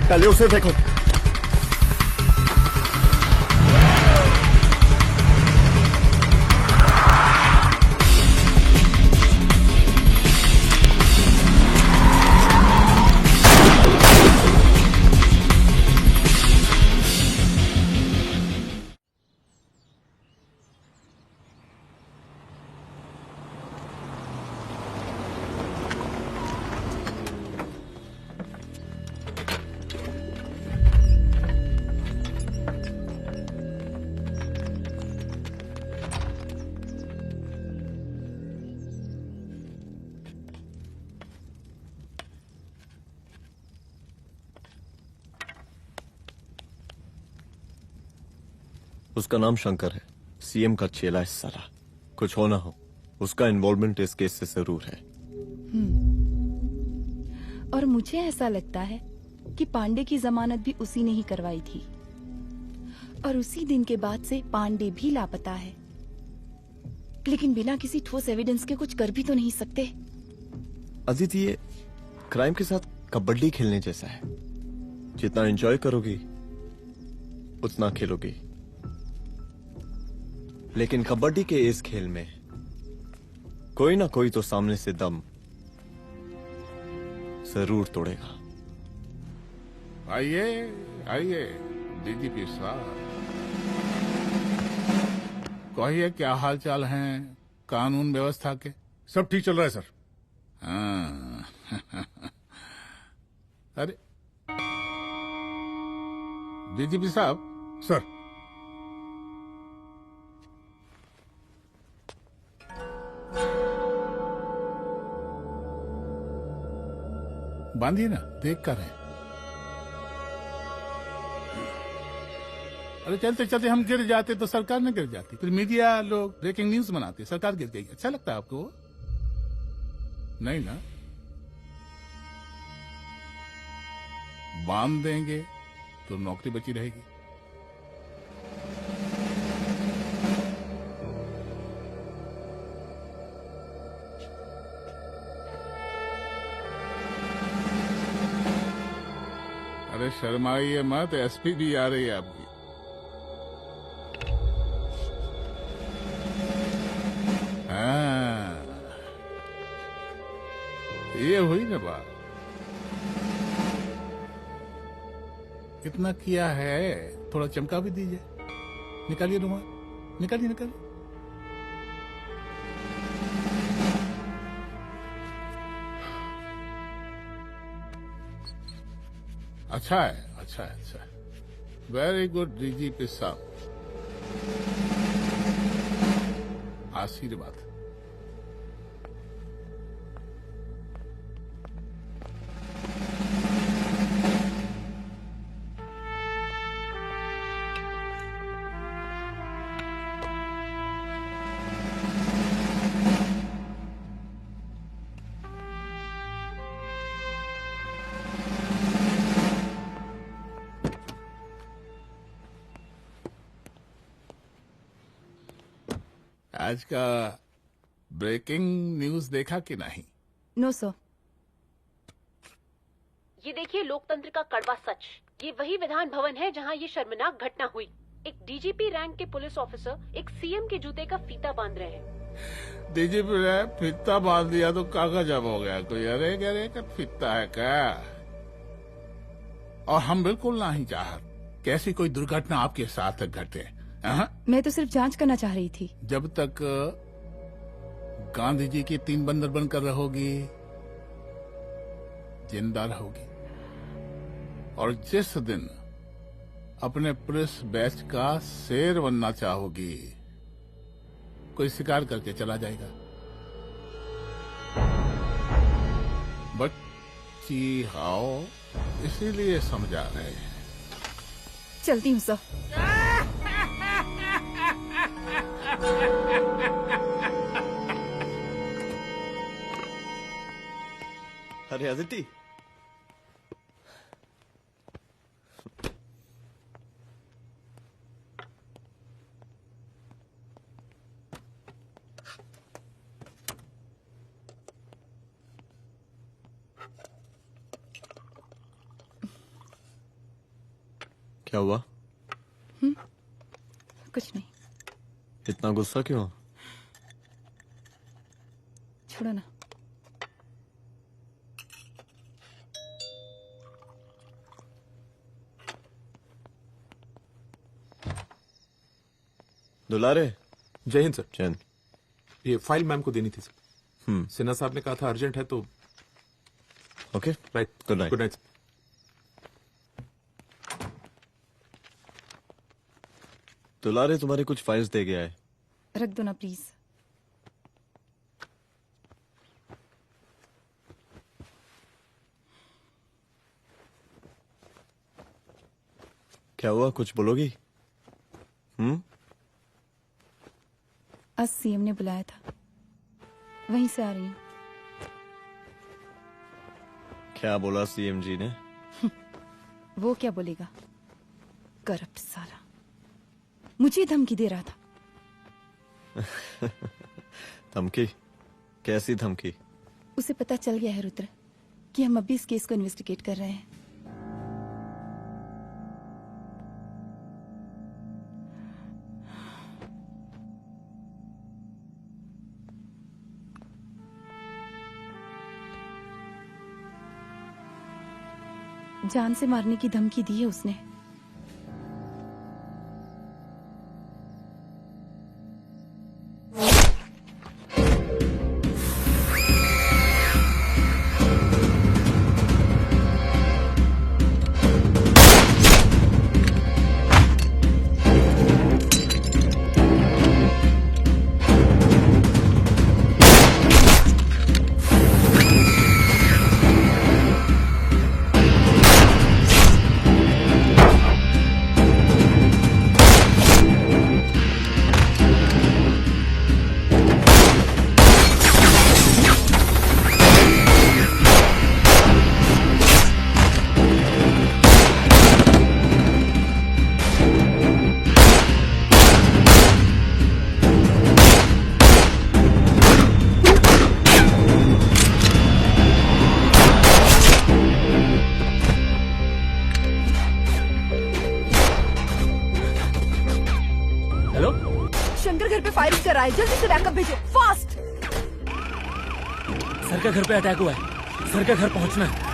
[SPEAKER 3] पहले उसे देखो। उसका नाम शंकर है, सीएम का चेला है साला। कुछ हो ना हो, उसका इन्वॉल्वमेंट इस केस से जरूर है।
[SPEAKER 5] और मुझे ऐसा लगता है कि पांडे की जमानत भी उसी ने ही करवाई थी, और उसी दिन के बाद से पांडे भी लापता है। लेकिन बिना किसी ठोस एविडेंस के कुछ कर भी तो नहीं सकते।
[SPEAKER 3] अदिति, ये क्राइम के साथ कबड्डी खेलने जैसा है। जितना एंजॉय करोगी उतना खेलोगी, लेकिन कबड्डी के इस खेल में कोई ना कोई तो सामने से दम जरूर तोड़ेगा।
[SPEAKER 10] आइए आइए डीजीपी साहब, कहिए क्या हाल चाल हैं कानून व्यवस्था के?
[SPEAKER 17] सब ठीक चल रहा है सर।
[SPEAKER 10] हाँ। अरे डीजीपी साहब।
[SPEAKER 17] सर।
[SPEAKER 10] बांधिए ना, देख कर है। अरे चलते चलते हम गिर जाते तो सरकार न गिर जाती, फिर मीडिया लोग ब्रेकिंग न्यूज बनाते, सरकार गिर गई। अच्छा लगता है आपको? नहीं ना? बांध देंगे तो नौकरी बची रहेगी। अरे शर्माइए मत, एसपी भी आ रही है आपकी। हाँ, ये हुई ना बात। कितना किया है, थोड़ा चमका भी दीजिए। निकालिए रुमाल, निकालिए निकालिए। अच्छा है, अच्छा है, अच्छा है। वेरी गुड डीजीपी साहब, आशीर्वाद। आज का ब्रेकिंग न्यूज देखा कि नहीं?
[SPEAKER 5] No sir.
[SPEAKER 7] ये देखिए लोकतंत्र का कड़वा सच। ये वही विधान भवन है जहां ये शर्मनाक घटना हुई। एक डीजीपी रैंक के पुलिस ऑफिसर एक सीएम के जूते का फीता बांध रहे हैं।
[SPEAKER 10] डीजीपी ने फीता बांध दिया तो कागज अब हो गया कोई? अरे गरे का फीता है क्या? और हम बिल्कुल नहीं चाहते कि ऐसी कोई दुर्घटना आपके साथ घटे।
[SPEAKER 5] मैं तो सिर्फ जांच करना चाह रही थी।
[SPEAKER 10] जब तक गांधी जी की 3 बंदर बनकर रहोगी, जिंदा रहोगी। और जिस दिन अपने पुलिस बैच का शेर बनना चाहोगी, कोई शिकार करके चला जाएगा। बच्ची हाओ, इसीलिए समझा रहे हैं।
[SPEAKER 5] चलती हूँ सर।
[SPEAKER 3] अरे अदिति, क्या हुआ?
[SPEAKER 5] कुछ नहीं।
[SPEAKER 3] इतना गुस्सा क्यों?
[SPEAKER 5] छोड़ो ना।
[SPEAKER 3] दुलारे।
[SPEAKER 6] जय हिंद सर।
[SPEAKER 3] जय हिंद।
[SPEAKER 6] ये फाइल मैम को देनी थी सर। सिन्हा साहब ने कहा था अर्जेंट है तो।
[SPEAKER 3] Okay
[SPEAKER 6] right.
[SPEAKER 3] Good night.
[SPEAKER 6] Good night.
[SPEAKER 3] दुलारे तुम्हारी कुछ फाइल्स दे गया है।
[SPEAKER 5] रख दो ना प्लीज।
[SPEAKER 3] क्या हुआ, कुछ बोलोगी?
[SPEAKER 5] आज सीएम ने बुलाया था, वहीं से आ रही हूँ।
[SPEAKER 3] क्या बोला सीएम जी ने?
[SPEAKER 5] वो क्या बोलेगा, करप्ट साला, मुझे धमकी दे रहा था।
[SPEAKER 3] धमकी? कैसी धमकी?
[SPEAKER 5] उसे पता चल गया है रुद्र कि हम अभी इस केस को इन्वेस्टिगेट कर रहे हैं। जान से मारने की धमकी दी है उसने। जल्दी से बैकअप भेजो, फास्ट।
[SPEAKER 4] सर के घर पे अटैक हुआ है, सर के घर पहुंचना है।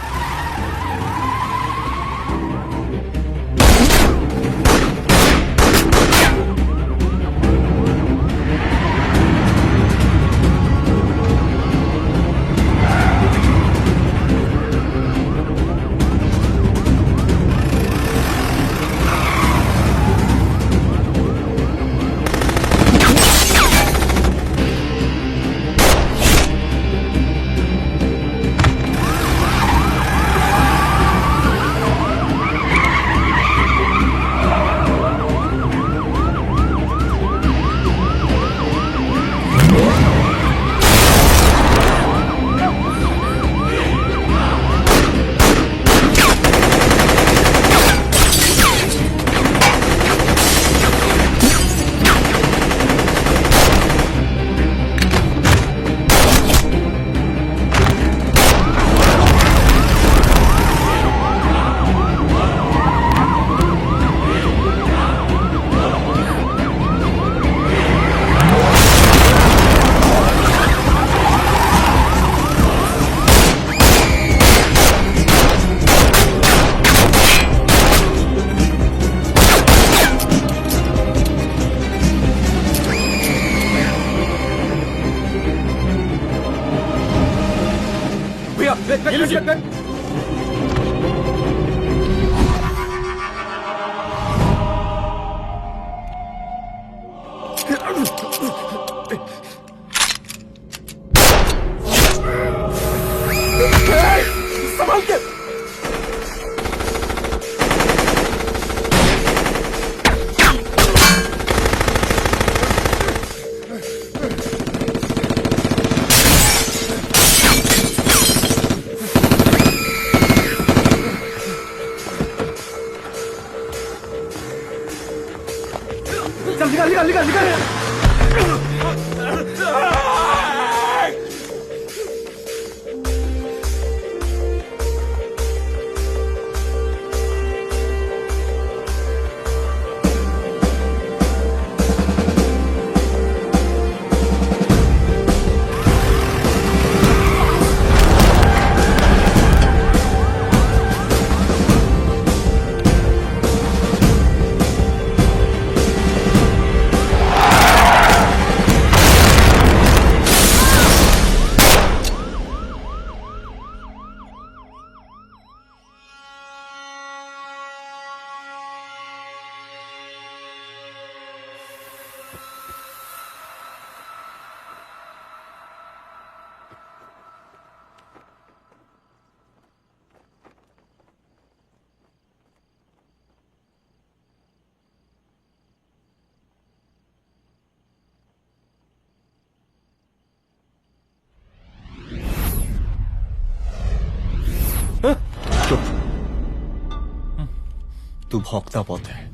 [SPEAKER 3] तू भौंकता बहुत है,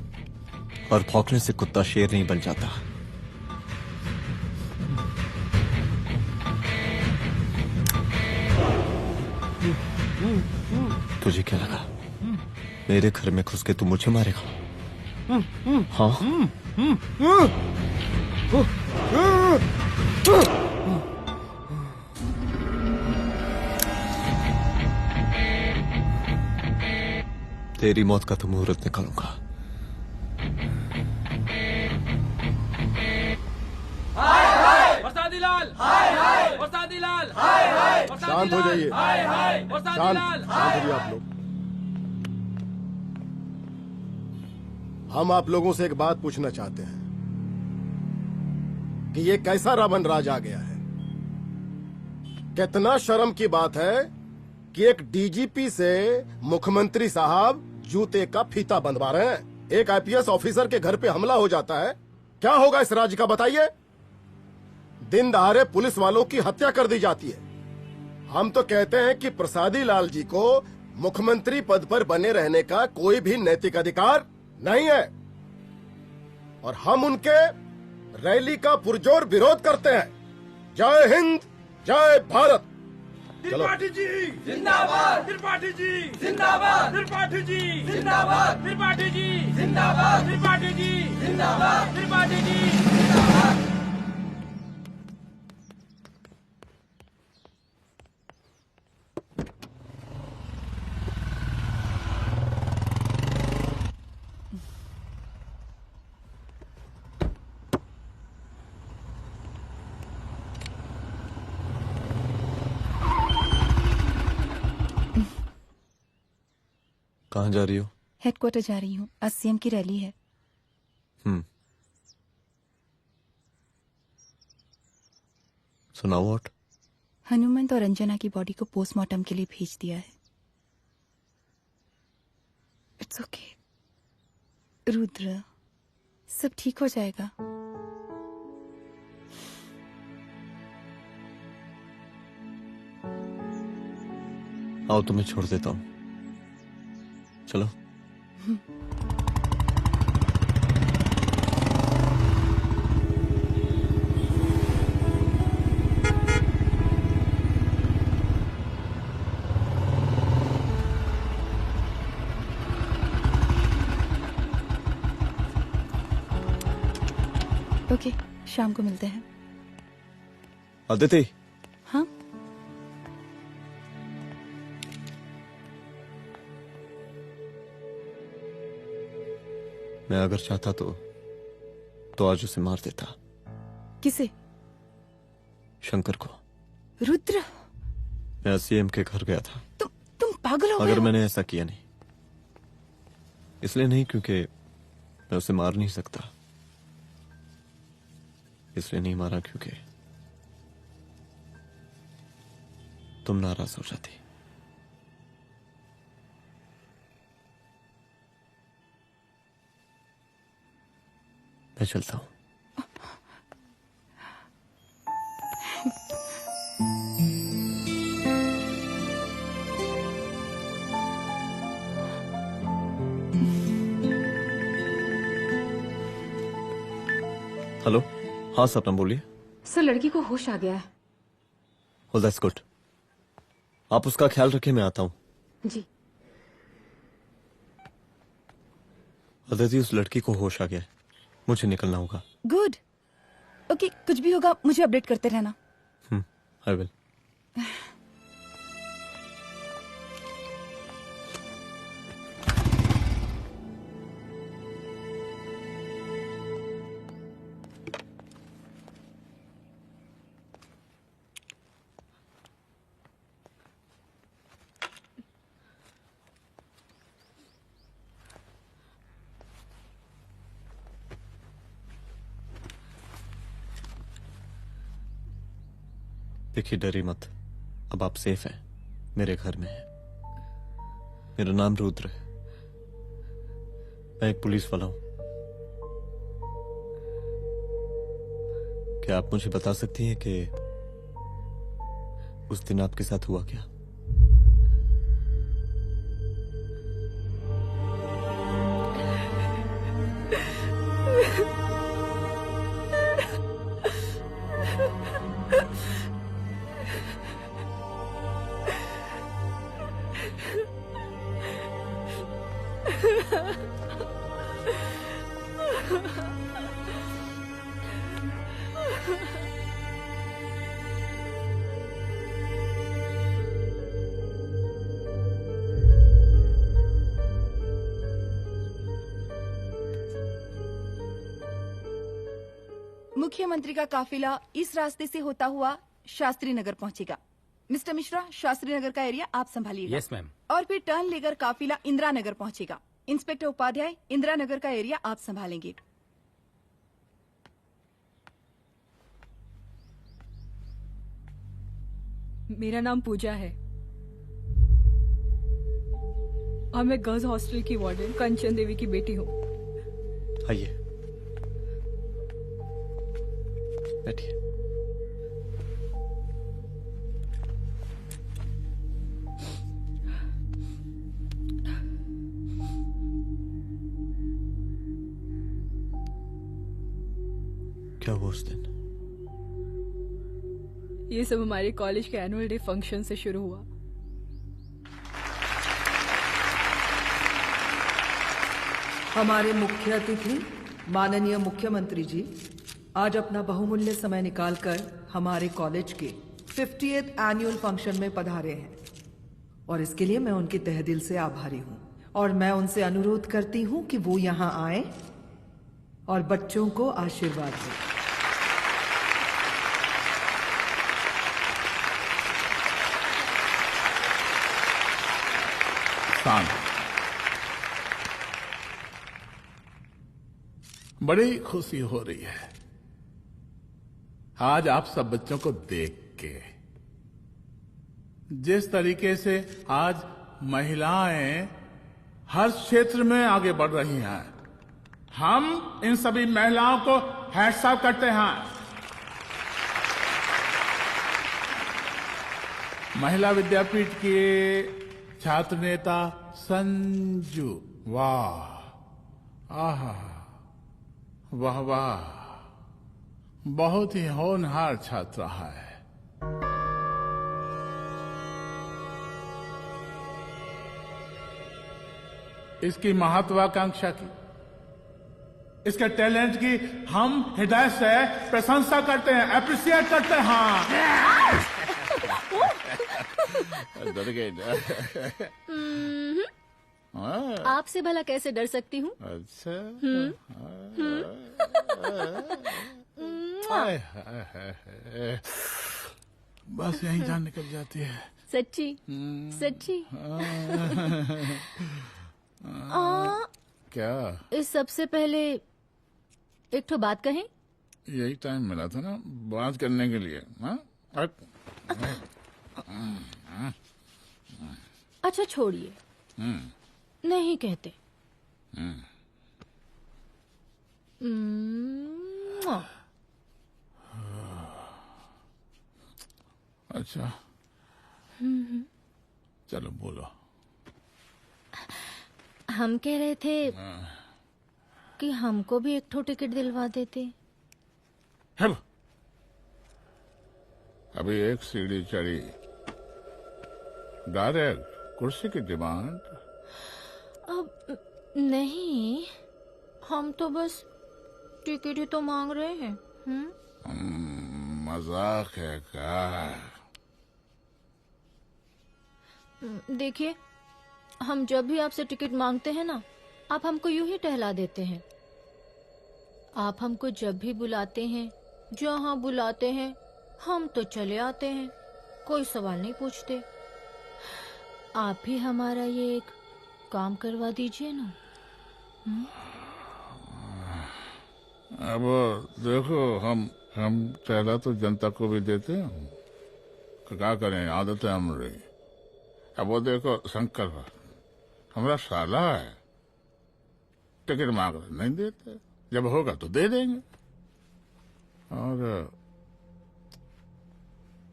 [SPEAKER 3] और भौंकने से कुत्ता शेर नहीं बन जाता। तुझे क्या लगा मेरे घर में घुस के तू मुझे मारेगा? हाँ? तेरी मौत का तो मुहूर्त निकालूंगा।
[SPEAKER 9] शांत हो जाइए, शांत हो जाइए आप लोग। हम आप लोगों से एक बात पूछना चाहते हैं कि ये कैसा रावण राज आ गया है। कितना शर्म की बात है कि एक डीजीपी से मुख्यमंत्री साहब जूते का फीता बंधवा रहे हैं। एक आईपीएस ऑफिसर के घर पे हमला हो जाता है, क्या होगा इस राज्य का बताइए? दिन दहाड़े पुलिस वालों की हत्या कर दी जाती है। हम तो कहते हैं कि प्रसादी लाल जी को मुख्यमंत्री पद पर बने रहने का कोई भी नैतिक अधिकार नहीं है, और हम उनके रैली का पुरजोर विरोध करते हैं। जय हिंद, जय भारत।
[SPEAKER 15] त्रिपाठी जी जिंदाबाद, त्रिपाठी जी जिंदाबाद, त्रिपाठी जी जिंदाबाद, त्रिपाठी जी जिंदाबाद, त्रिपाठी जी जिंदाबाद, त्रिपाठी जी जिंदाबाद।
[SPEAKER 3] कहाँ जा रही हो?
[SPEAKER 5] हेडक्वार्टर जा रही हूँ, आज सीएम की रैली है।
[SPEAKER 3] सुनाओ व्हाट?
[SPEAKER 5] हनुमंत और अंजना की बॉडी को पोस्टमार्टम के लिए भेज दिया है। इट्स ओके रुद्र, सब ठीक हो जाएगा।
[SPEAKER 3] आओ तुम्हें छोड़ देता हूँ, चलो।
[SPEAKER 5] ओके, शाम को मिलते हैं।
[SPEAKER 3] अदिति।
[SPEAKER 5] हाँ?
[SPEAKER 3] मैं अगर चाहता तो आज उसे मार देता।
[SPEAKER 5] किसे?
[SPEAKER 3] शंकर को।
[SPEAKER 5] रुद्र,
[SPEAKER 3] मैं सीएम के घर गया था।
[SPEAKER 5] तुम पागल हो गए
[SPEAKER 3] मगर
[SPEAKER 5] हो?
[SPEAKER 3] मैंने ऐसा किया नहीं, इसलिए नहीं क्योंकि मैं उसे मार नहीं सकता, इसलिए नहीं मारा क्योंकि तुम नाराज हो जाती। मैं चलता हूं। हेलो, हाँ सपना बोलिए।
[SPEAKER 19] सर, लड़की को होश आ गया है।
[SPEAKER 3] well, that's good. आप उसका ख्याल रखें, मैं आता हूँ।
[SPEAKER 19] जी।
[SPEAKER 3] अदिति, उस लड़की को होश आ गया है, मुझे निकलना होगा।
[SPEAKER 5] गुड। ओके, कुछ भी होगा मुझे अपडेट करते रहना।
[SPEAKER 3] I will. देखिए, डरी मत, अब आप सेफ हैं, मेरे घर में हैं। मेरा नाम रुद्र है, मैं एक पुलिस वाला हूं। क्या आप मुझे बता सकती हैं कि उस दिन आपके साथ हुआ क्या?
[SPEAKER 5] मुख्यमंत्री का काफिला इस रास्ते से होता हुआ शास्त्री नगर पहुंचेगा। मिस्टर मिश्रा, शास्त्री नगर का एरिया आप संभालिएगा।
[SPEAKER 20] Yes ma'am.
[SPEAKER 5] और फिर टर्न लेकर काफिला इंदिरा नगर पहुंचेगा। इंस्पेक्टर उपाध्याय, इंदिरा नगर का एरिया आप संभालेंगे।
[SPEAKER 18] मेरा नाम पूजा है और मैं गर्ल्स हॉस्टल की वार्डन कंचन देवी की बेटी हूँ।
[SPEAKER 3] आइए, बैठिए। क्या हुआ उस दिन?
[SPEAKER 18] ये सब हमारे कॉलेज के एनुअल डे फंक्शन से शुरू हुआ।
[SPEAKER 21] हमारे मुख्य अतिथि माननीय मुख्यमंत्री जी आज अपना बहुमूल्य समय निकालकर हमारे कॉलेज के 50th एनुअल फंक्शन में पधारे हैं और इसके लिए मैं उनके तहे दिल से आभारी हूं और मैं उनसे अनुरोध करती हूं कि वो यहां आए और बच्चों को आशीर्वाद दें।
[SPEAKER 10] बड़ी खुशी हो रही है आज आप सब बच्चों को देख के। जिस तरीके से आज महिलाएं हर क्षेत्र में आगे बढ़ रही हैं, हम इन सभी महिलाओं को हैट्स ऑफ करते हैं। महिला विद्यापीठ के छात्र नेता संजू, वाह, आहा, वाह वाह, बहुत ही होनहार छात्र है। इसकी महत्वाकांक्षा की, इसके टैलेंट की हम हृदय से प्रशंसा करते हैं, अप्रिशिएट करते हैं।
[SPEAKER 18] आपसे भला कैसे डर सकती हूँ?
[SPEAKER 10] अच्छा। बस यही जान निकल जाती है।
[SPEAKER 18] सच्ची सच्ची।
[SPEAKER 10] क्या?
[SPEAKER 18] इस सबसे पहले एक तो बात कहें।
[SPEAKER 10] यही टाइम मिला था ना बात करने के लिए।
[SPEAKER 18] अच्छा छोड़िए, नहीं कहते।
[SPEAKER 10] अच्छा चलो बोलो।
[SPEAKER 18] हम कह रहे थे कि हमको भी एक ठो टिकट दिलवा देते।
[SPEAKER 10] अभी एक सीढ़ी चढ़ी, डायरेक्ट कुर्सी की डिमांड।
[SPEAKER 18] अब नहीं, हम तो बस टिकट ही तो मांग रहे हैं।
[SPEAKER 10] मजाक है क्या?
[SPEAKER 18] देखिए, हम जब भी आपसे टिकट मांगते हैं ना, आप हमको यूं ही टहला देते हैं। आप हमको जब भी बुलाते हैं, जहाँ बुलाते हैं, हम तो चले आते हैं, कोई सवाल नहीं पूछते। आप भी हमारा ये एक काम करवा दीजिए ना।
[SPEAKER 10] अब देखो, हम टहला तो जनता को भी देते हैं, क्या करें, आदत है हमारी। अब वो देखो शंकर हमारा साला है, टिकट मांग रहे नहीं देते, जब होगा तो दे देंगे। और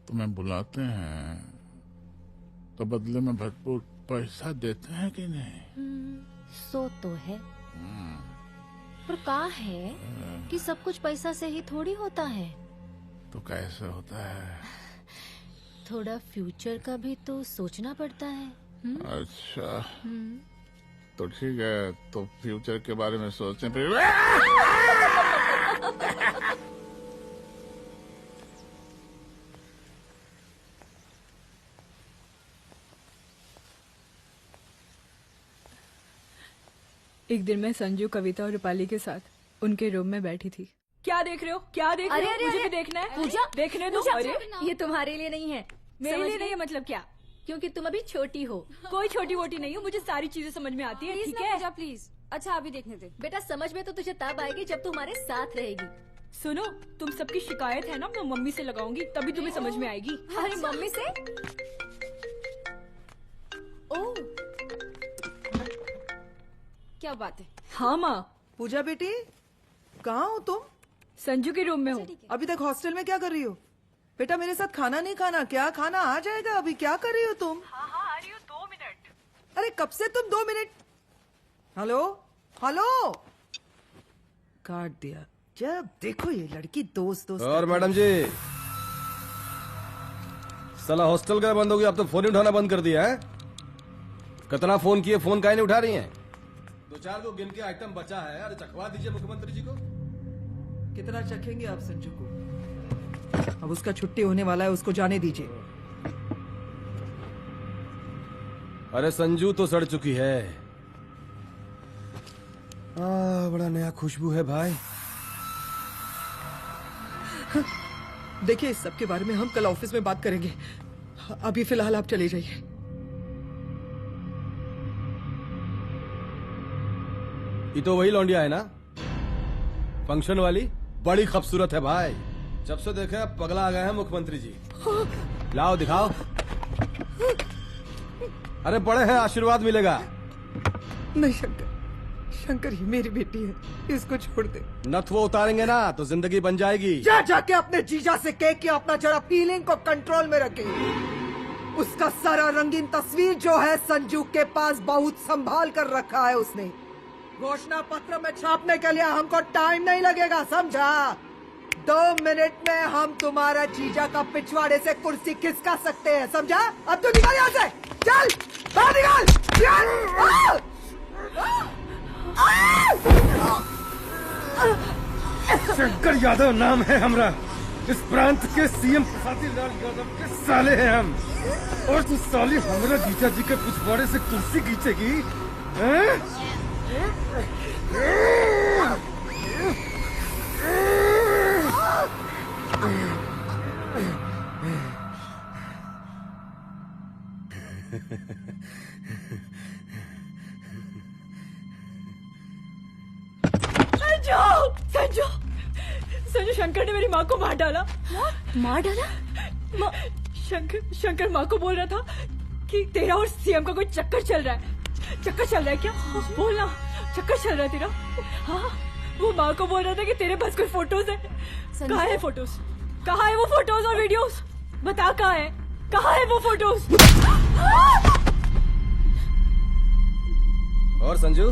[SPEAKER 10] तुम्हें बुलाते हैं तो बदले में भरपूर पैसा देते हैं कि नहीं?
[SPEAKER 18] सो तो है, पर कहा है कि सब कुछ पैसा से ही थोड़ी होता है।
[SPEAKER 10] तो कैसे होता है?
[SPEAKER 18] थोड़ा फ्यूचर का भी तो सोचना पड़ता है।
[SPEAKER 10] अच्छा तो ठीक है, तो फ्यूचर के बारे में सोचें फिर।
[SPEAKER 18] एक दिन मैं संजू, कविता और रूपाली के साथ उनके रूम में बैठी थी।
[SPEAKER 20] क्या देख रहे हो? क्या देख रहे हो? मुझे भी देखना है।
[SPEAKER 18] पूजा
[SPEAKER 20] देखने दो। अरे
[SPEAKER 18] ये तुम्हारे लिए नहीं है।
[SPEAKER 20] मेरे लिए नहीं है मतलब क्या?
[SPEAKER 18] क्योंकि तुम अभी छोटी हो।
[SPEAKER 20] कोई छोटी वोटी नहीं हूँ, मुझे सारी चीजें समझ में आती है। ठीक है
[SPEAKER 19] पूजा प्लीज। अच्छा अभी देखने दे।
[SPEAKER 18] बेटा समझ में तो तुझे तब आएगी जब तू हमारे साथ रहेगी।
[SPEAKER 20] सुनो, तुम सबकी शिकायत है ना, मैं मम्मी से लगाऊंगी, तभी तुम्हें समझ में आएगी।
[SPEAKER 18] अरे मम्मी से?
[SPEAKER 19] ओह क्या बात है।
[SPEAKER 20] हाँ माँ।
[SPEAKER 21] पूजा बेटी कहाँ हो तुम?
[SPEAKER 20] संजू के रूम में हूँ।
[SPEAKER 21] अभी तक हॉस्टल में क्या कर रही हो? बेटा मेरे साथ खाना नहीं खाना क्या? खाना आ जाएगा, अभी क्या कर रही हो तुम?
[SPEAKER 20] हाँ हाँ आ रही हूँ, 2 मिनट।
[SPEAKER 21] अरे कब से तुम 2 मिनट? हेलो हेलो, काट दिया। जब देखो ये लड़की दोस्त दोस्त।
[SPEAKER 8] और मैडम जी, साला हॉस्टल का बंद हो गया, आप तो फोन ही उठाना बंद कर दिया है। कितना फोन किए, फोन काहे नहीं उठा रही हैं? 2-4 को गिन के आइटम बचा है, अरे चखवा दीजिए मुख्यमंत्री जी को।
[SPEAKER 21] कितना चखेंगे आप संजू को? अब उसका छुट्टी होने वाला है, उसको जाने दीजिए।
[SPEAKER 8] अरे संजू तो सड़ चुकी है। बड़ा नया खुशबू है भाई।
[SPEAKER 21] देखिए इस सब के बारे में हम कल ऑफिस में बात करेंगे, अभी फिलहाल आप चले जाइए।
[SPEAKER 8] ये तो वही लौंडिया है ना, फंक्शन वाली? बड़ी खूबसूरत है भाई, जब से देखे पगला आ गए हैं मुख्यमंत्री जी। लाओ दिखाओ। अरे बड़े हैं, आशीर्वाद मिलेगा।
[SPEAKER 21] नहीं शंकर, शंकर ये मेरी बेटी है, इसको छोड़ दे।
[SPEAKER 8] नथ वो उतारेंगे ना तो जिंदगी बन जाएगी।
[SPEAKER 21] जा जाके अपने जीजा से कह के अपना जरा फीलिंग को कंट्रोल में रखे। उसका सारा रंगीन तस्वीर जो है संजू के पास बहुत संभाल कर रखा है उसने। घोषणा पत्र में छापने के लिए हमको टाइम नहीं लगेगा, समझा? 2 मिनट में हम तुम्हारा जीजा का पिछवाड़े से कुर्सी खिसका सकते हैं, समझा? अब तो निकल यहाँ से, चल बाहर निकल।
[SPEAKER 8] शंकर यादव नाम है हमरा, इस प्रांत के सीएम प्रसादी लाल यादव के साले हैं हम। और तू साली हमरा जीजा जी के पिछवाड़े से कुर्सी खींचेगी?
[SPEAKER 20] संजू, संजू शंकर ने मेरी माँ को मार डाला।
[SPEAKER 18] मार डाला?
[SPEAKER 20] शंकर माँ को बोल रहा था कि तेरा और सीएम का कोई चक्कर चल रहा है। चक्कर चल रहा है क्या? बोलना, चक्कर चल रहा है तेरा? हाँ, वो माँ को बोल रहा था कि तेरे पास कोई फोटोज है। कहाँ है फोटोज? कहाँ है वो फोटोज और वीडियोस? बता कहाँ है? कहाँ है वो फोटोज?
[SPEAKER 8] और संजू,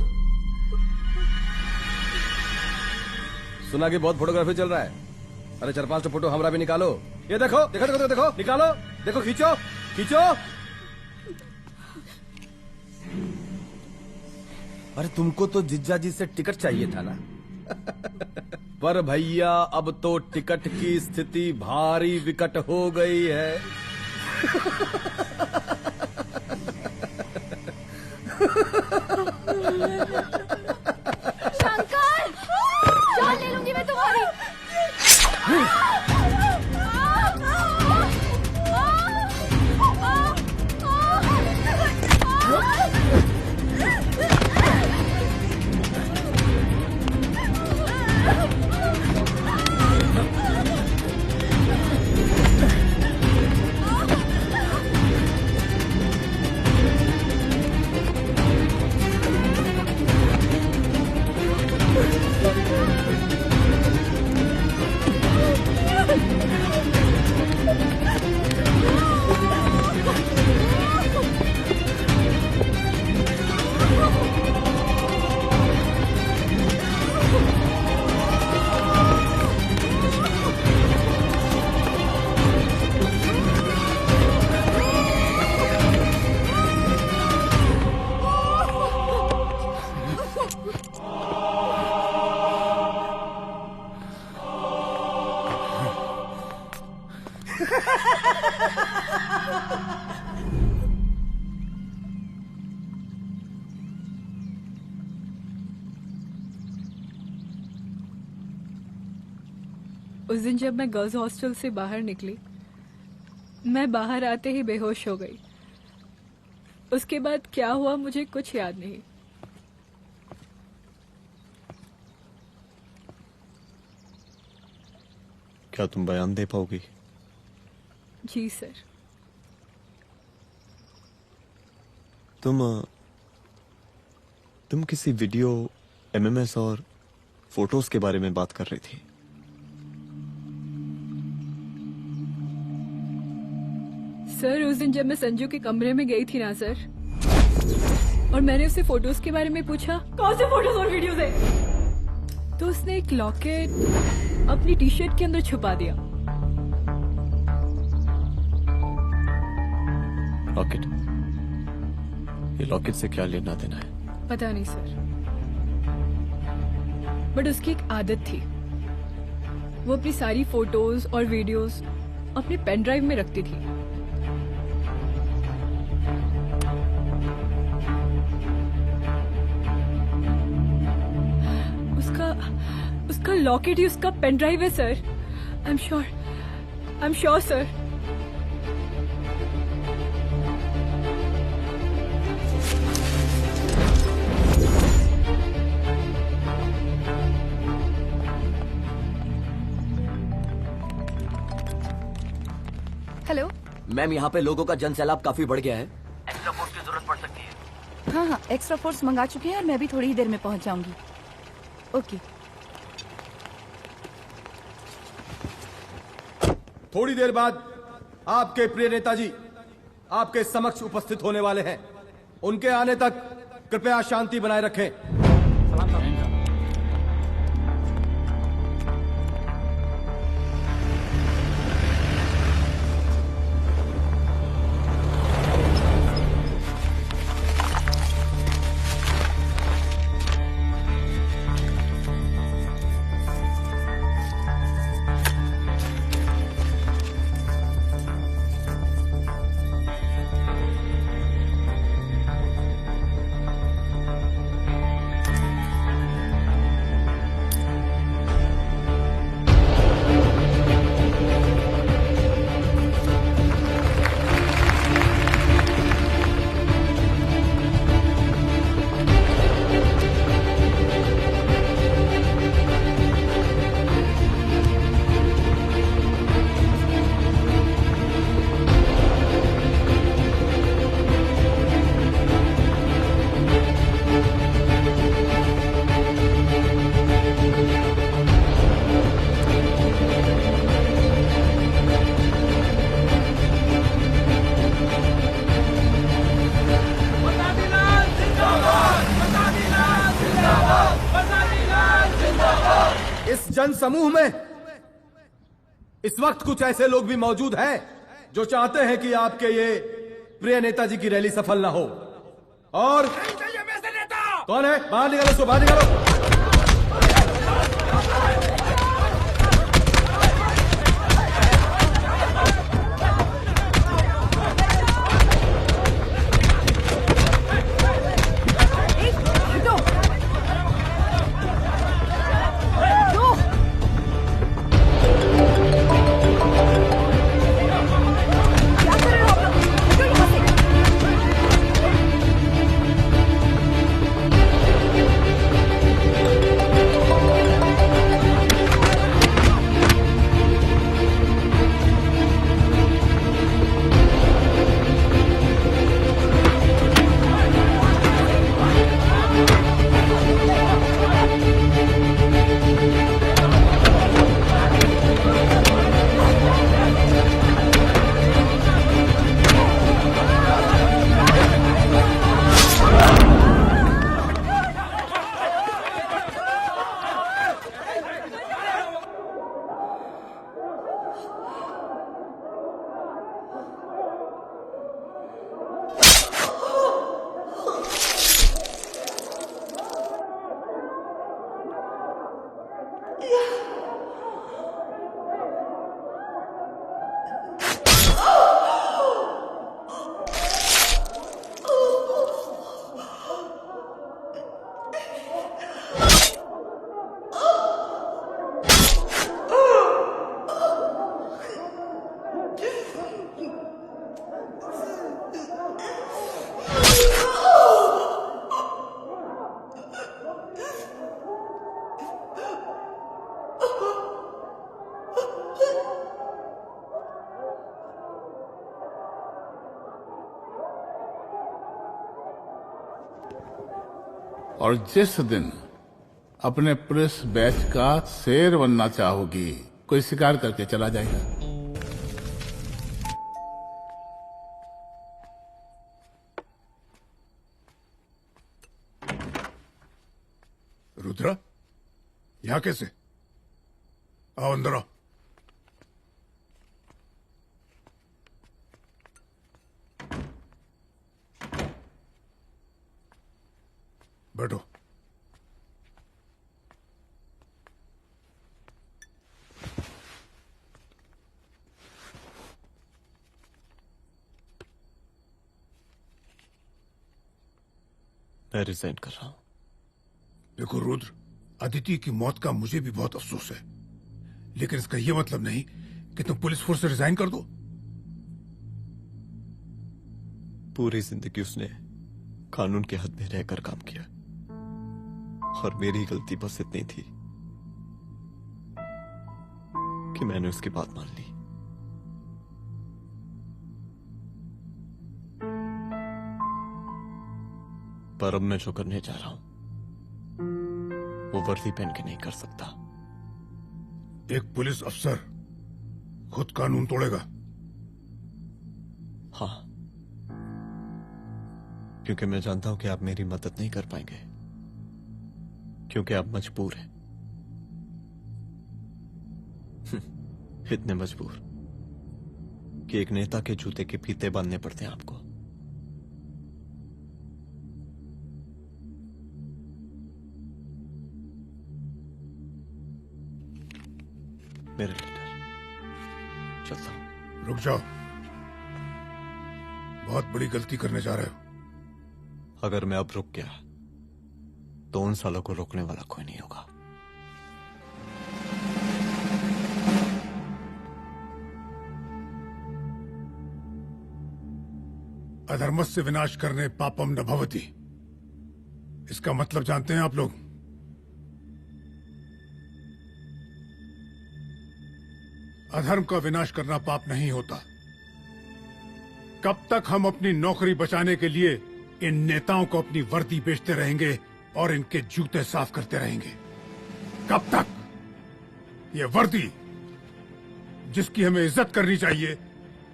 [SPEAKER 8] सुना कि बहुत फोटोग्राफी चल रहा है। अरे 4-5 फोटो हमरा भी निकालो। ये देखो देखो देखो देखो, निकालो, देखो, खींचो खींचो। अरे तुमको तो जिज्जा जी से टिकट चाहिए था ना। पर भैया अब तो टिकट की स्थिति भारी विकट हो गई है।
[SPEAKER 18] शंकर, जान ले लूंगी मैं तुम्हारी।
[SPEAKER 20] उस दिन जब मैं गर्ल्स हॉस्टल से बाहर निकली, मैं बाहर आते ही बेहोश हो गई। उसके बाद क्या हुआ मुझे कुछ याद नहीं।
[SPEAKER 3] क्या तुम बयान दे पाओगी?
[SPEAKER 20] जी सर।
[SPEAKER 3] तुम किसी वीडियो, एमएमएस और फोटोज के बारे में बात कर रही थी।
[SPEAKER 20] सर उस दिन जब मैं संजू के कमरे में गई थी ना सर, और मैंने उससे फोटोज के बारे में पूछा कौन से फोटोज और वीडियोज है, तो उसने एक लॉकेट अपनी टी शर्ट के अंदर छुपा दिया।
[SPEAKER 3] लॉकेट? ये लॉकेट से क्या लेना देना है?
[SPEAKER 20] पता नहीं सर, बट उसकी एक आदत थी, वो अपनी सारी फोटोज और वीडियोज अपने पेन ड्राइव में रखती थी। उसका लॉकेट ही उसका पेन ड्राइव है sir. I am sure sir.
[SPEAKER 5] Hello
[SPEAKER 13] ma'am, यहाँ पे लोगों का जन सैलाब काफी बढ़ गया है। एक्स्ट्रा फोर्स की जरूरत पड़ सकती है।
[SPEAKER 5] हाँ, एक्स्ट्रा फोर्स मंगा चुके हैं और मैं भी थोड़ी ही देर में पहुंच जाऊंगी। ओके।
[SPEAKER 8] थोड़ी देर बाद आपके प्रिय नेताजी आपके समक्ष उपस्थित होने वाले हैं। उनके आने तक कृपया शांति बनाए रखें। जन समूह में इस वक्त कुछ ऐसे लोग भी मौजूद हैं जो चाहते हैं कि आपके ये प्रिय नेताजी की रैली सफल ना हो। और कौन है? बाहर निकालो उसको, बाहर निकालो।
[SPEAKER 10] और जिस दिन अपने पुलिस बैच का शेर बनना चाहोगी, कोई शिकार करके चला जाएगा।
[SPEAKER 17] रुद्रा, यहाँ कैसे? आओ अंदर आओ। बैठो।
[SPEAKER 3] मैं रिजाइन कर रहा हूं।
[SPEAKER 17] देखो रुद्र, अदिति की मौत का मुझे भी बहुत अफसोस है, लेकिन इसका यह मतलब नहीं कि तुम पुलिस फोर्स से रिजाइन कर दो।
[SPEAKER 3] पूरी जिंदगी उसने कानून के हद में रहकर काम किया और मेरी गलती बस इतनी थी कि मैंने उसकी बात मान ली। पर अब मैं जो करने जा रहा हूं वो वर्दी पहन के नहीं कर सकता।
[SPEAKER 17] एक पुलिस अफसर खुद कानून तोड़ेगा?
[SPEAKER 3] हाँ, क्योंकि मैं जानता हूं कि आप मेरी मदद नहीं कर पाएंगे, क्योंकि आप मजबूर हैं। इतने मजबूर कि एक नेता के जूते के फीते बांधने पड़ते हैं आपको। मेरे लीडर, चलता हूं।
[SPEAKER 17] रुक जाओ, बहुत बड़ी गलती करने जा रहे हो।
[SPEAKER 3] अगर मैं अब रुक गया तो उन सालों को रोकने वाला कोई नहीं होगा।
[SPEAKER 17] अधर्मस्य विनाश करने पापम न भवति, इसका मतलब जानते हैं आप लोग? अधर्म का विनाश करना पाप नहीं होता। कब तक हम अपनी नौकरी बचाने के लिए इन नेताओं को अपनी वर्दी बेचते रहेंगे और इनके जूते साफ करते रहेंगे? कब तक? ये वर्दी जिसकी हमें इज्जत करनी चाहिए,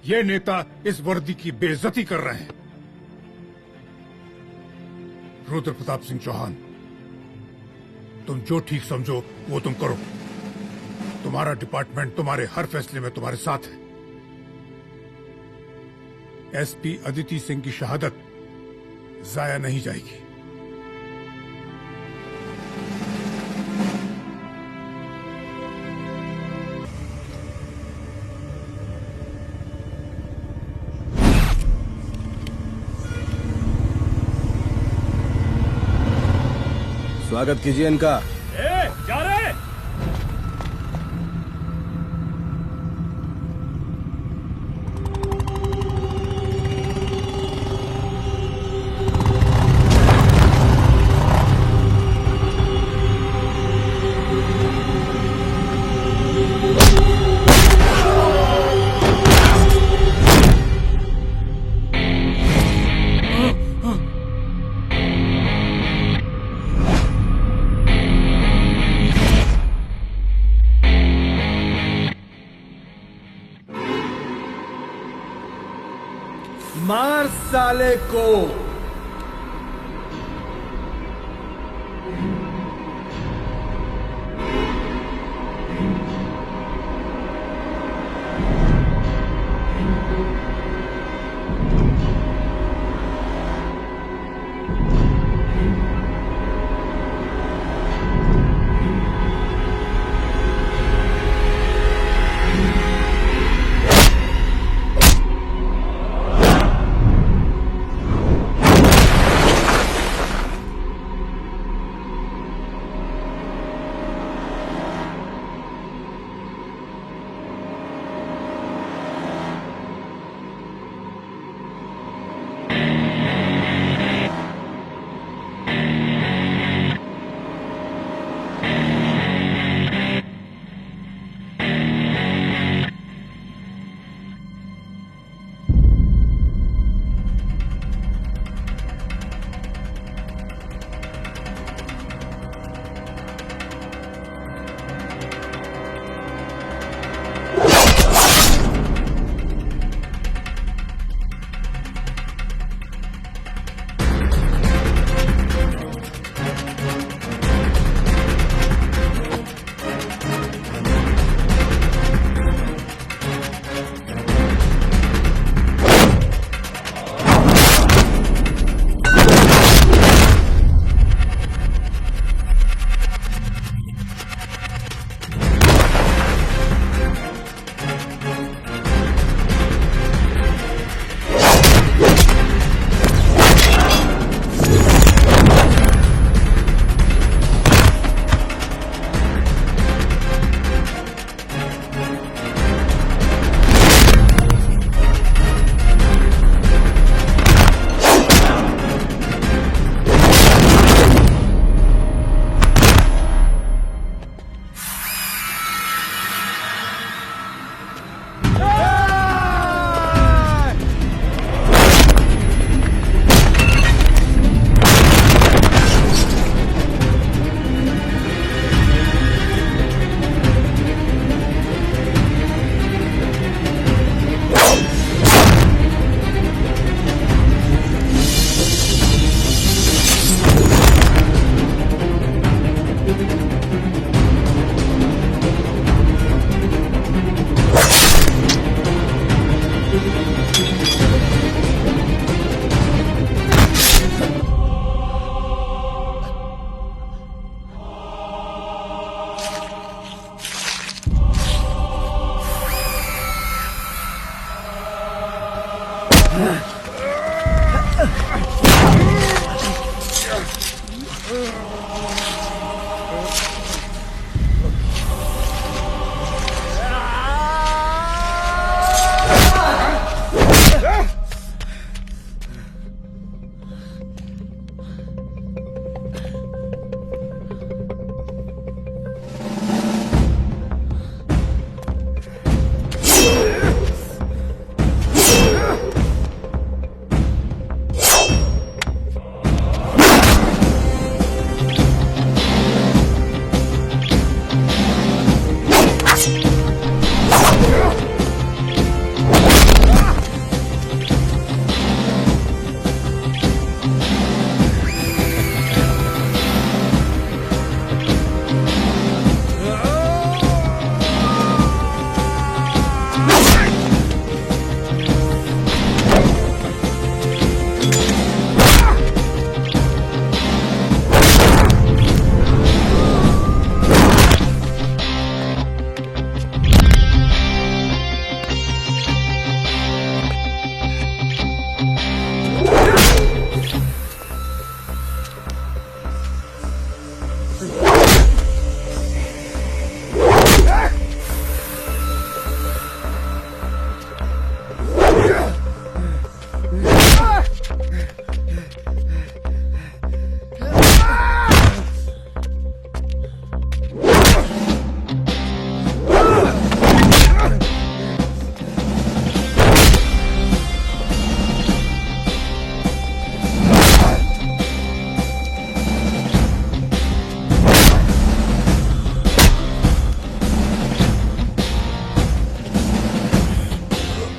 [SPEAKER 17] ये नेता इस वर्दी की बेइज्जती कर रहे हैं। रुद्र प्रताप सिंह चौहान, तुम जो ठीक समझो वो तुम करो। तुम्हारा डिपार्टमेंट तुम्हारे हर फैसले में तुम्हारे साथ है। एसपी अदिति सिंह की शहादत जाया नहीं जाएगी।
[SPEAKER 8] स्वागत कीजिए इनका।
[SPEAKER 4] जा रहे?
[SPEAKER 8] मार साले को।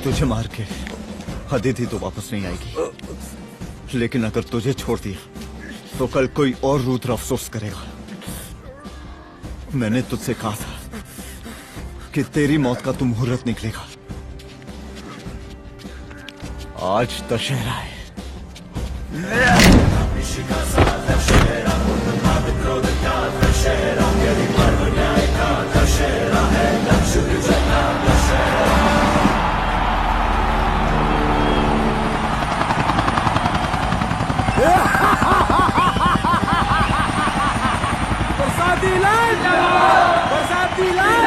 [SPEAKER 1] तुझे मार के अदिति तो वापस नहीं आएगी, लेकिन अगर तुझे छोड़ दिया तो कल कोई और रुद्र अफसोस करेगा। मैंने तुझसे कहा था कि तेरी मौत का तो मुहूर्त निकलेगा। आज दशहरा है।
[SPEAKER 15] बरसाती लाल बरसाती लाल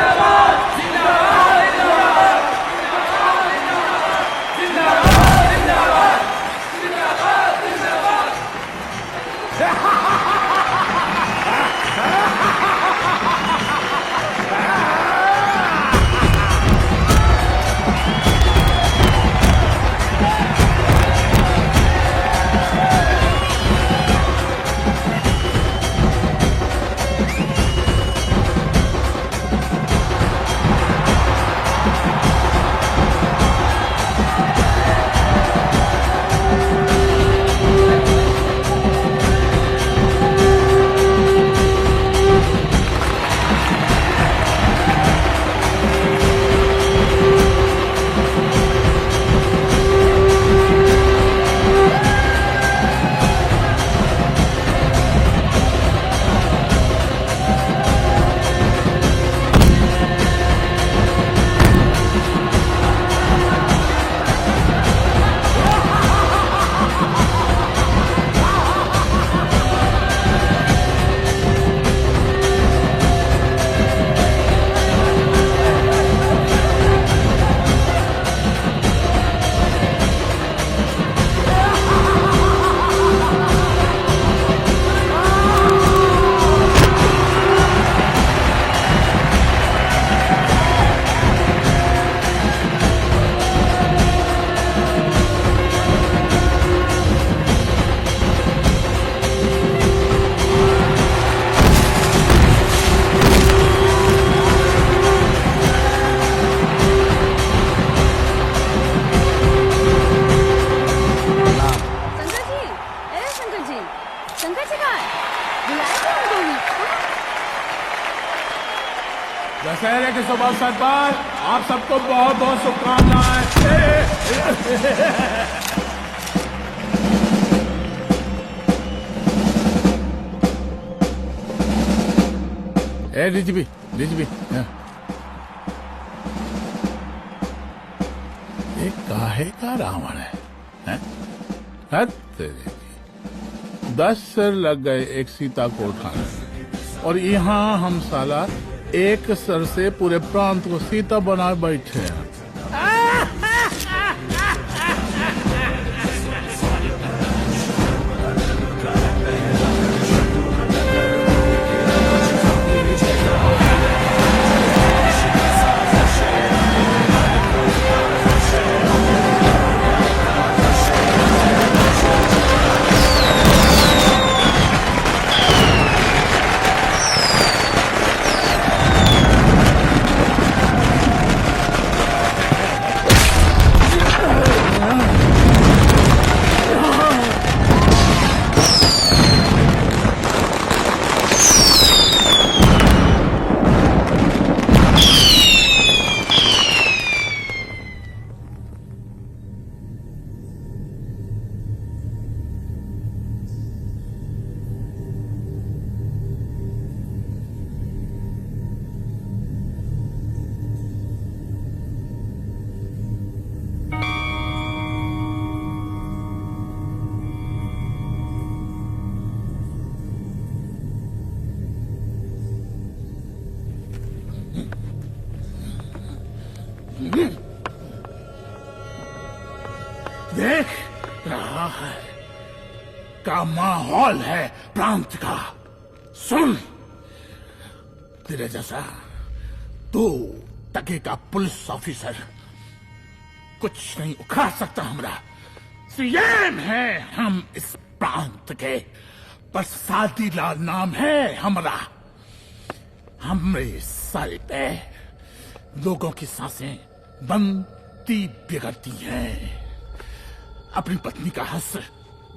[SPEAKER 10] दशहरे के शुभ अवसर पर आप सबको बहुत बहुत शुभकामनाएं। ए डीजीपी ये काहे का रावण है? हैं? हद तेरे की। 10 सिर लग गए एक सीता को उठाने, और यहाँ हम साला एक सर से पूरे प्रांत को सीता बना बैठे हैं। देख रहा है का माहौल है प्रांत का। सुन, तेरे जैसा 2 टके का पुलिस ऑफिसर कुछ नहीं उखाड़ सकता। हमरा सीएम है हम इस प्रांत के, प्रसादी लाल नाम है हमरा। हमरे सारे पे लोगों की सांसें बनती बिगड़ती हैं। अपनी पत्नी का हंस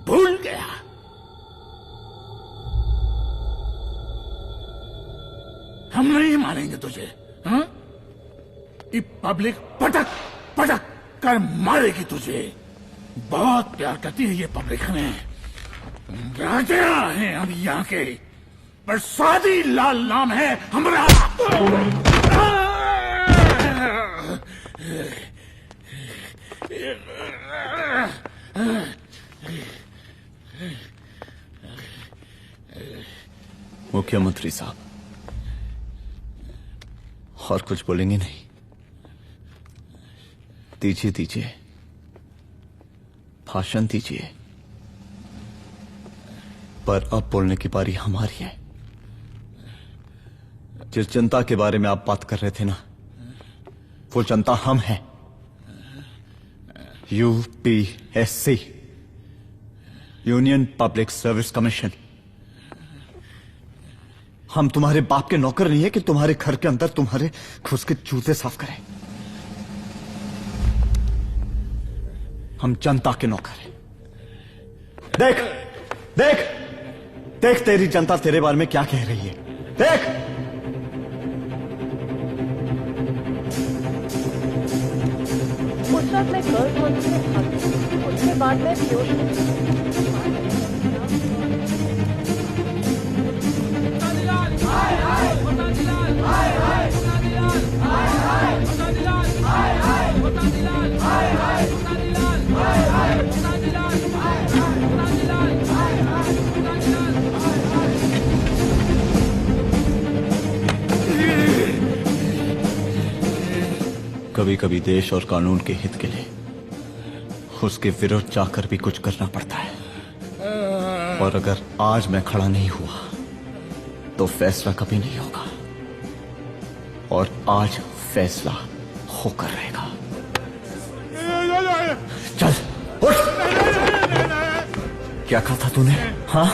[SPEAKER 10] भूल गया। हम नहीं मानेंगे तुझे। हाँ? ये पब्लिक पटक पटक कर मारेगी तुझे। बहुत प्यार करती है ये पब्लिक हमें। राजा हैं हम यहाँ के, प्रसादी लाल नाम है हमारा।
[SPEAKER 1] मुख्यमंत्री साहब, और कुछ बोलेंगे नहीं? दीजिए दीजिए, भाषण दीजिए। पर अब बोलने की बारी हमारी है। जिस जनता के बारे में आप बात कर रहे थे ना, वो जनता हम हैं। UPSC, union public service commission. हम तुम्हारे बाप के नौकर नहीं है कि तुम्हारे घर के अंदर तुम्हारे घुस के जूते साफ करें। हम जनता के नौकर हैं। देख देख देख, तेरी जनता तेरे बारे में क्या कह रही है। देख,
[SPEAKER 12] उस वक्त मैं गर्ल्स हॉस्टल में भागी, उसके बाद मैं बेहोश हो गई।
[SPEAKER 1] कभी कभी देश और कानून के हित के लिए उसके विरुद्ध जाकर भी कुछ करना पड़ता है। और अगर आज मैं खड़ा नहीं हुआ तो फैसला कभी नहीं होगा, और आज फैसला होकर रहेगा। चल उठ। क्या कहा था तूने? हाँ,